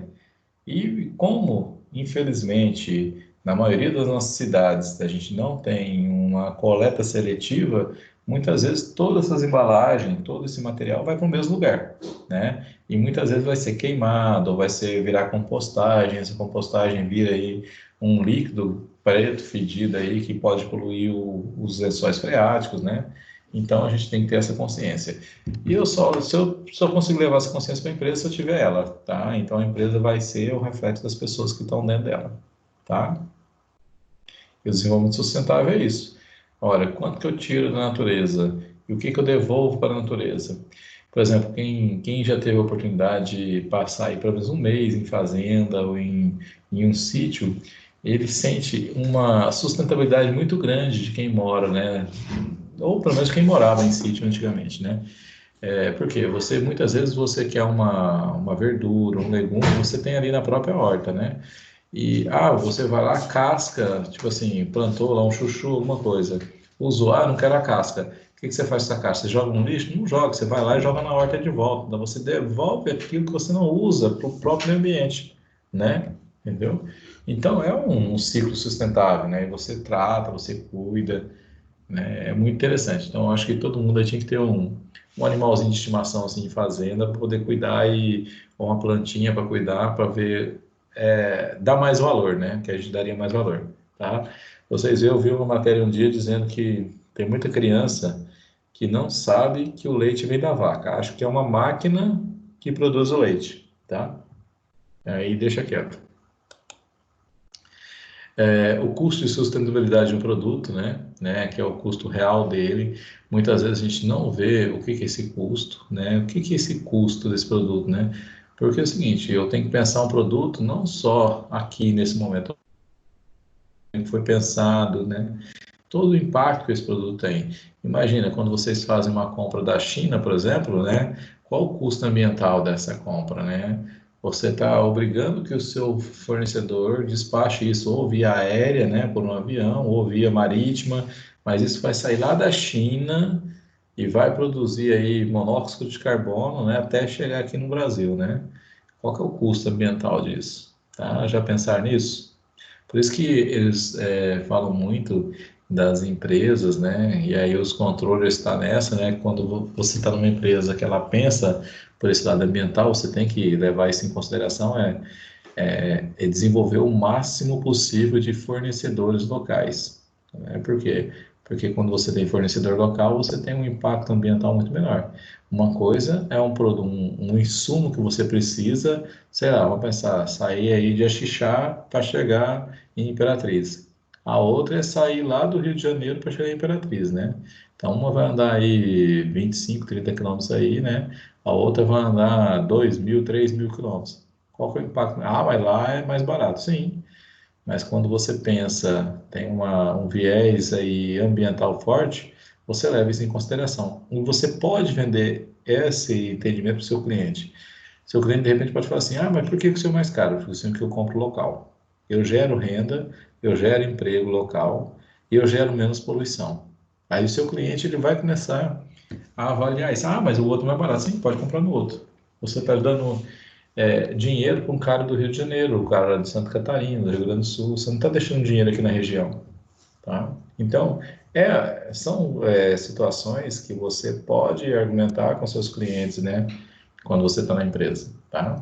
E como, infelizmente, na maioria das nossas cidades a gente não tem uma coleta seletiva, muitas vezes todas essas embalagens, todo esse material vai para o mesmo lugar, né? E muitas vezes vai ser queimado, ou vai virar compostagem, essa compostagem vira aí um líquido preto fedido aí que pode poluir os lençóis freáticos, né? Então a gente tem que ter essa consciência. E se eu só consigo levar essa consciência para a empresa se eu tiver ela, tá? Então a empresa vai ser o reflexo das pessoas que estão dentro dela, tá? E o desenvolvimento sustentável é isso. Olha, quanto que eu tiro da natureza e o que que eu devolvo para a natureza? Por exemplo, quem já teve a oportunidade de passar aí pelo menos um mês em fazenda ou em um sítio, ele sente uma sustentabilidade muito grande de quem mora, né? Ou pelo menos quem morava em sítio antigamente, né? Porque muitas vezes você quer uma verdura, um legume, você tem ali na própria horta, né? E você vai lá, casca, tipo assim, plantou lá um chuchu, alguma coisa, usou, não quero a casca. O que você faz com essa casca? Você joga no lixo? Não joga, você vai lá e joga na horta de volta. Então você devolve aquilo que você não usa para o próprio meio ambiente, né? Entendeu? Então é um ciclo sustentável, né? E você trata, você cuida, né? É muito interessante. Então, eu acho que todo mundo aí tinha que ter um animalzinho de estimação assim, de fazenda para poder cuidar ou uma plantinha para cuidar, para ver, dar mais valor, né? Que a gente daria mais valor, tá? Vocês viram, eu vi uma matéria um dia dizendo que tem muita criança que não sabe que o leite vem da vaca. Acho que é uma máquina que produz o leite, tá? Aí deixa quieto. O custo de sustentabilidade de um produto, né, que é o custo real dele, muitas vezes a gente não vê o que que é esse custo, né, o que que é esse custo desse produto, né, porque é o seguinte, eu tenho que pensar um produto não só aqui nesse momento, que foi pensado, né, todo o impacto que esse produto tem. Imagina, quando vocês fazem uma compra da China, por exemplo, né, qual o custo ambiental dessa compra, né? você está obrigando que o seu fornecedor despache isso ou via aérea, né, por um avião, ou via marítima, mas isso vai sair lá da China e vai produzir aí monóxido de carbono, né, até chegar aqui no Brasil, né? Qual que é o custo ambiental disso? Tá? Já pensar nisso? Por isso que eles falam muito das empresas, né? E aí os controles estão nessa, né? Quando você está numa empresa que ela pensa por esse lado ambiental, você tem que levar isso em consideração, é desenvolver o máximo possível de fornecedores locais. Né? Por quê? Porque quando você tem fornecedor local, você tem um impacto ambiental muito menor. Uma coisa é um insumo que você precisa, sei lá, vamos pensar, sair aí de Axixá para chegar em Imperatriz. A outra é sair lá do Rio de Janeiro para chegar em Imperatriz, né? Então, uma vai andar aí 25, 30 quilômetros aí, né? A outra vai andar 2.000, 3.000 quilômetros. Qual que é o impacto? Ah, mas lá é mais barato. Sim, mas quando você pensa, tem um viés aí ambiental forte, você leva isso em consideração. E você pode vender esse entendimento para o seu cliente. Seu cliente, de repente, pode falar assim, ah, mas por que o seu é mais caro? Porque assim, que eu compro local. Eu gero renda, eu gero emprego local e eu gero menos poluição. Aí o seu cliente ele vai começar a avaliar isso. Ah, mas o outro é mais barato. Sim, pode comprar no outro. Você está dando dinheiro para um cara do Rio de Janeiro, o cara de Santa Catarina, do Rio Grande do Sul, você não está deixando dinheiro aqui na região, tá? Então, são situações que você pode argumentar com seus clientes, né, quando você está na empresa, tá?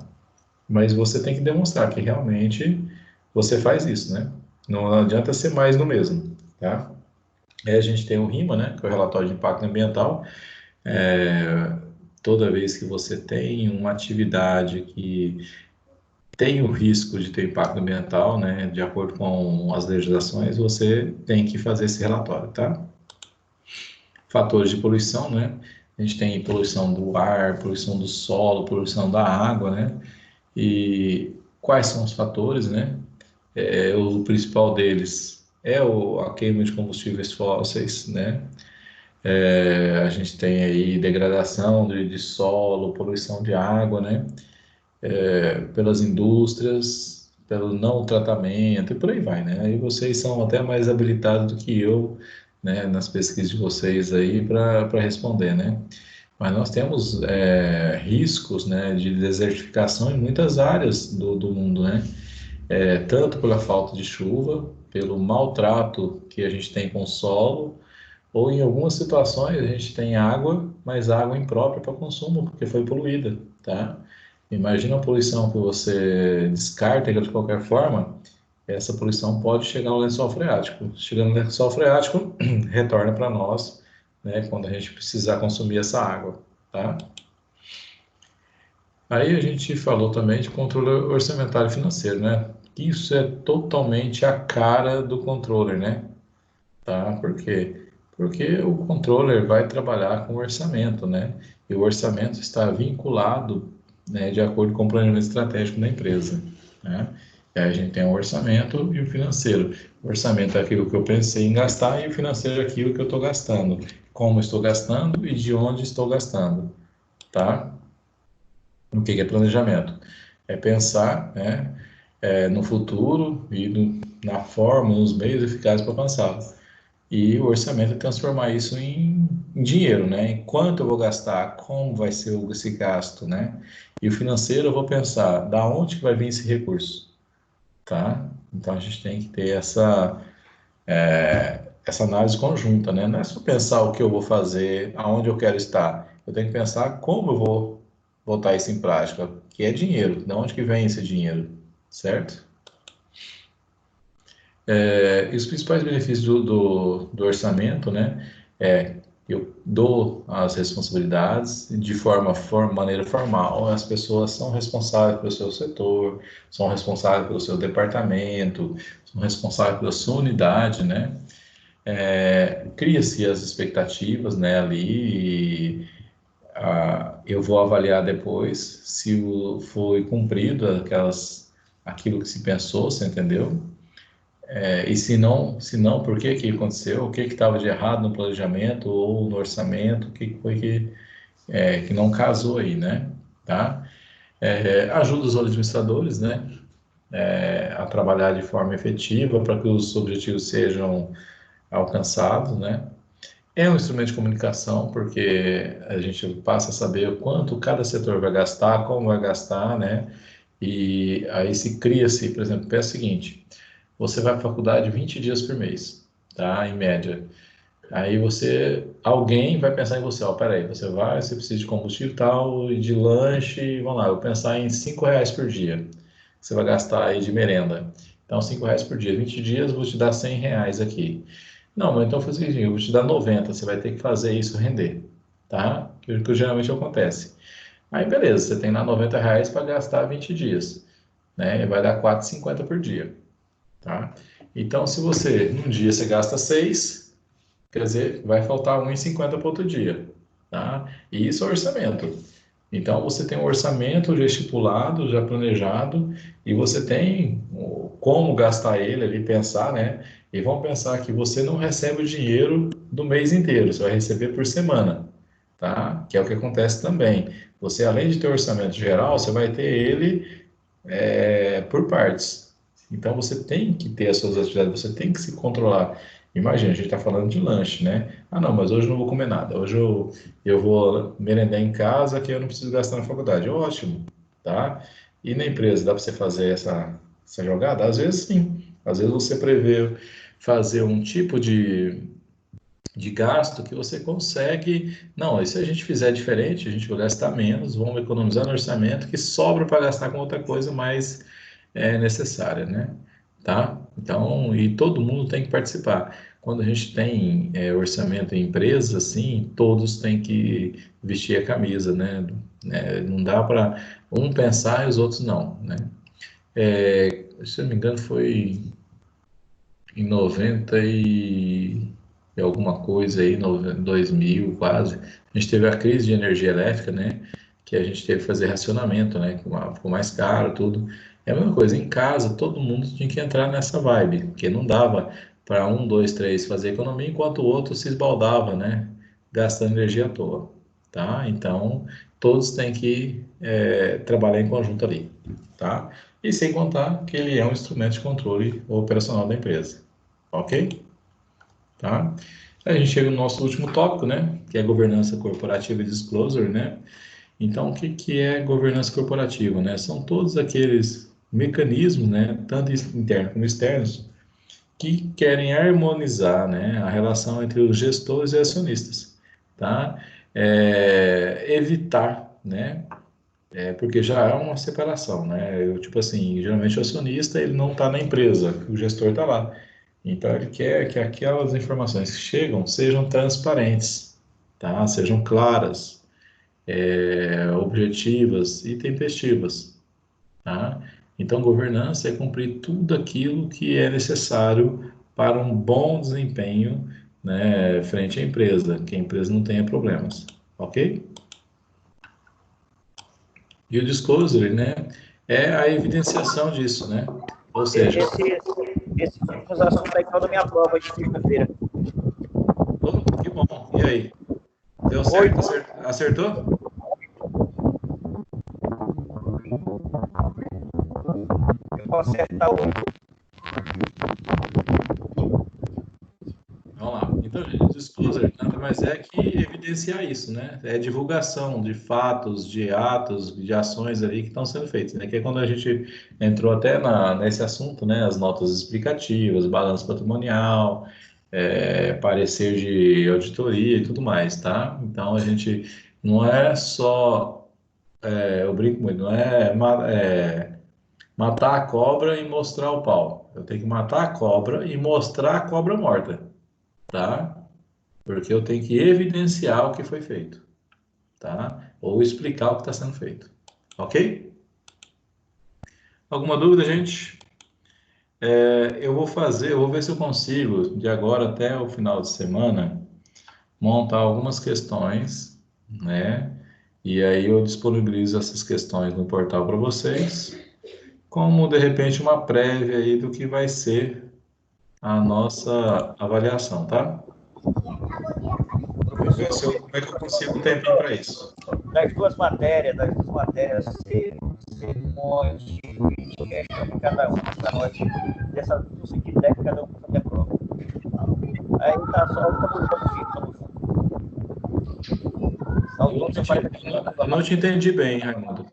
Mas você tem que demonstrar que realmente você faz isso, né? Não adianta ser mais do mesmo, tá? Aí a gente tem o RIMA, né, que é o Relatório de Impacto Ambiental. Toda vez que você tem uma atividade que tem o risco de ter impacto ambiental, né? De acordo com as legislações, você tem que fazer esse relatório, tá? Fatores de poluição, né? A gente tem poluição do ar, poluição do solo, poluição da água, né? E quais são os fatores, né? O principal deles é a queima de combustíveis fósseis, né? A gente tem aí degradação de solo, poluição de água, né? Pelas indústrias, pelo não tratamento e por aí vai, né? Aí vocês são até mais habilitados do que eu, né, nas pesquisas de vocês aí para responder, né? Mas nós temos riscos, né, de desertificação em muitas áreas do mundo, né? Tanto pela falta de chuva, pelo maltrato que a gente tem com o solo, ou em algumas situações a gente tem água, mas água imprópria para consumo, porque foi poluída, tá? Imagina a poluição que você descarta de qualquer forma, essa poluição pode chegar ao lençol freático. Chegando no lençol freático, retorna para nós, né, quando a gente precisar consumir essa água, tá? Aí a gente falou também de controle orçamentário e financeiro, né? Isso é totalmente a cara do controller, né? Tá? Por quê? Porque o controller vai trabalhar com orçamento, né? E o orçamento está vinculado, né, de acordo com o planejamento estratégico da empresa, né? E aí a gente tem o orçamento e o financeiro. O orçamento é aquilo que eu pensei em gastar e o financeiro é aquilo que eu estou gastando. Como estou gastando e de onde estou gastando, tá? O que é planejamento? É pensar, né, no futuro e na forma, nos meios eficazes para alcançá-lo. E o orçamento é transformar isso em dinheiro, né? Em quanto eu vou gastar, como vai ser esse gasto, né? E o financeiro eu vou pensar, da onde que vai vir esse recurso, tá? Então a gente tem que ter essa análise conjunta, né? Não é só pensar o que eu vou fazer, aonde eu quero estar. Eu tenho que pensar como eu vou botar isso em prática, que é dinheiro, de onde que vem esse dinheiro, certo? E os principais benefícios do orçamento, né? Eu dou as responsabilidades de maneira formal. As pessoas são responsáveis pelo seu setor, são responsáveis pelo seu departamento, são responsáveis pela sua unidade, né? Cria-se as expectativas, né, ali. Eu vou avaliar depois se foi cumprido aquilo que se pensou, você entendeu? E se não, por que que aconteceu? O que que estava de errado no planejamento ou no orçamento? O que que foi que não casou aí, né? Tá? Ajuda os administradores, né, a trabalhar de forma efetiva para que os objetivos sejam alcançados, né. É um instrumento de comunicação, porque a gente passa a saber o quanto cada setor vai gastar, como vai gastar, né, e aí se cria-se, por exemplo, pensa o seguinte, você vai à faculdade 20 dias por mês, tá, em média. Aí alguém vai pensar em você, ó, peraí, você precisa de combustível e tal, e de lanche, vamos lá, eu vou pensar em R$ 5 por dia, que você vai gastar aí de merenda. Então, R$ 5 por dia, 20 dias, vou te dar R$ 100 aqui. Não, mas então eu fazer assim, eu vou te dar 90, você vai ter que fazer isso render, tá? Que geralmente acontece. Aí, beleza, você tem lá R$ 90 para gastar 20 dias, né? E vai dar 4,50 por dia, tá? Então, se você, num dia você gasta 6, quer dizer, vai faltar 1,50 para outro dia, tá? E isso é orçamento. Então, você tem um orçamento já estipulado, já planejado, e você tem como gastar ele ali, pensar, né? E vamos pensar que você não recebe o dinheiro do mês inteiro, você vai receber por semana, tá? Que é o que acontece também. Você, além de ter orçamento geral, você vai ter ele por partes. Então, você tem que ter as suas atividades, você tem que se controlar. Imagina, a gente está falando de lanche, né? Ah, não, mas hoje eu não vou comer nada. Hoje eu vou merendar em casa, que eu não preciso gastar na faculdade. Ótimo, tá? E na empresa, dá para você fazer essa jogada? Às vezes, sim. Às vezes você prevê fazer um tipo de gasto que você consegue. Não, e se a gente fizer diferente, a gente vai gastar menos, vamos economizar no orçamento, que sobra para gastar com outra coisa mais necessária, né? Tá? Então, e todo mundo tem que participar. Quando a gente tem orçamento em empresa, assim, todos têm que vestir a camisa, né? Não dá para um pensar e os outros não, né? Se eu não me engano, foi em 90 e alguma coisa aí, 2000 quase, a gente teve a crise de energia elétrica, né? Que a gente teve que fazer racionamento, né? Ficou mais caro, tudo. É a mesma coisa, em casa todo mundo tinha que entrar nessa vibe, porque não dava para um, dois, três fazer economia, enquanto o outro se esbaldava, né? Gastando energia à toa, tá? Então, todos têm que trabalhar em conjunto ali, tá? E sem contar que ele é um instrumento de controle operacional da empresa, ok? Tá? Aí a gente chega no nosso último tópico, né? Que é governança corporativa e disclosure, né? Então, o que que é governança corporativa, né? São todos aqueles mecanismos, né? Tanto internos como externos, que querem harmonizar, né? A relação entre os gestores e acionistas, tá? Evitar, né? Porque já há uma separação, né? Tipo assim, geralmente o acionista ele não está na empresa, o gestor está lá. Então ele quer que aquelas informações que chegam sejam transparentes, tá? Sejam claras, objetivas e tempestivas, tá? Então governança é cumprir tudo aquilo que é necessário para um bom desempenho, né, frente à empresa, que a empresa não tenha problemas, ok? E o disclosure, né, é a evidenciação disso, né? Ou seja, Esse tipo de assunto aí caiu da minha prova de quinta-feira. oh, que bom. E aí? Deu certo? Acertou? Eu posso acertar o. Vamos lá. Então, gente, disclosure nada mais é que evidenciar isso, né? É divulgação de fatos, de atos, de ações ali que estão sendo feitas, né? Que é quando a gente entrou até nesse assunto, né? As notas explicativas, balanço patrimonial, parecer de auditoria e tudo mais, tá? Então, a gente não é só, eu brinco muito, não matar a cobra e mostrar o pau. Eu tenho que matar a cobra e mostrar a cobra morta, tá? Porque eu tenho que evidenciar o que foi feito, tá? Ou explicar o que está sendo feito, ok? Alguma dúvida, gente? Eu vou ver se eu consigo, de agora até o final de semana, montar algumas questões, né? E aí eu disponibilizo essas questões no portal para vocês, como de repente uma prévia aí do que vai ser a nossa avaliação, tá? Como é que eu consigo um tempinho para isso? Das duas matérias, você põe os tipos de questão de cada um para nós, dessa no sentido de cada um fazer a prova. Aí tá só o Eu não te entendi bem, Raimundo.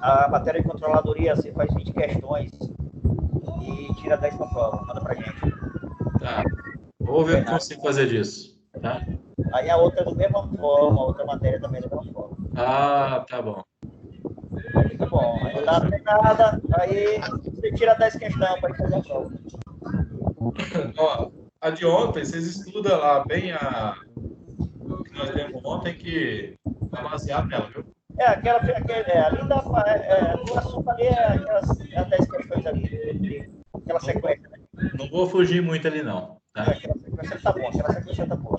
A matéria de controladoria, você faz 20 questões e tira 10 para a prova. Manda para gente. Tá. Vou ver o que eu consigo fazer disso. Tá? Aí a outra é da mesma forma, a outra matéria também é da mesma forma. Ah, tá bom. Tá bom. Aí não dá nada, aí você tira 10 questões para fazer a prova. Ó, a de ontem, vocês estudam lá bem o que nós demos ontem, que tá baseado nela, viu? Ali o assunto ali é aquelas 10 questões ali, aquela sequência, né? Não vou fugir muito ali, não. Tá? Aquela sequência tá bom, aquela sequência tá boa.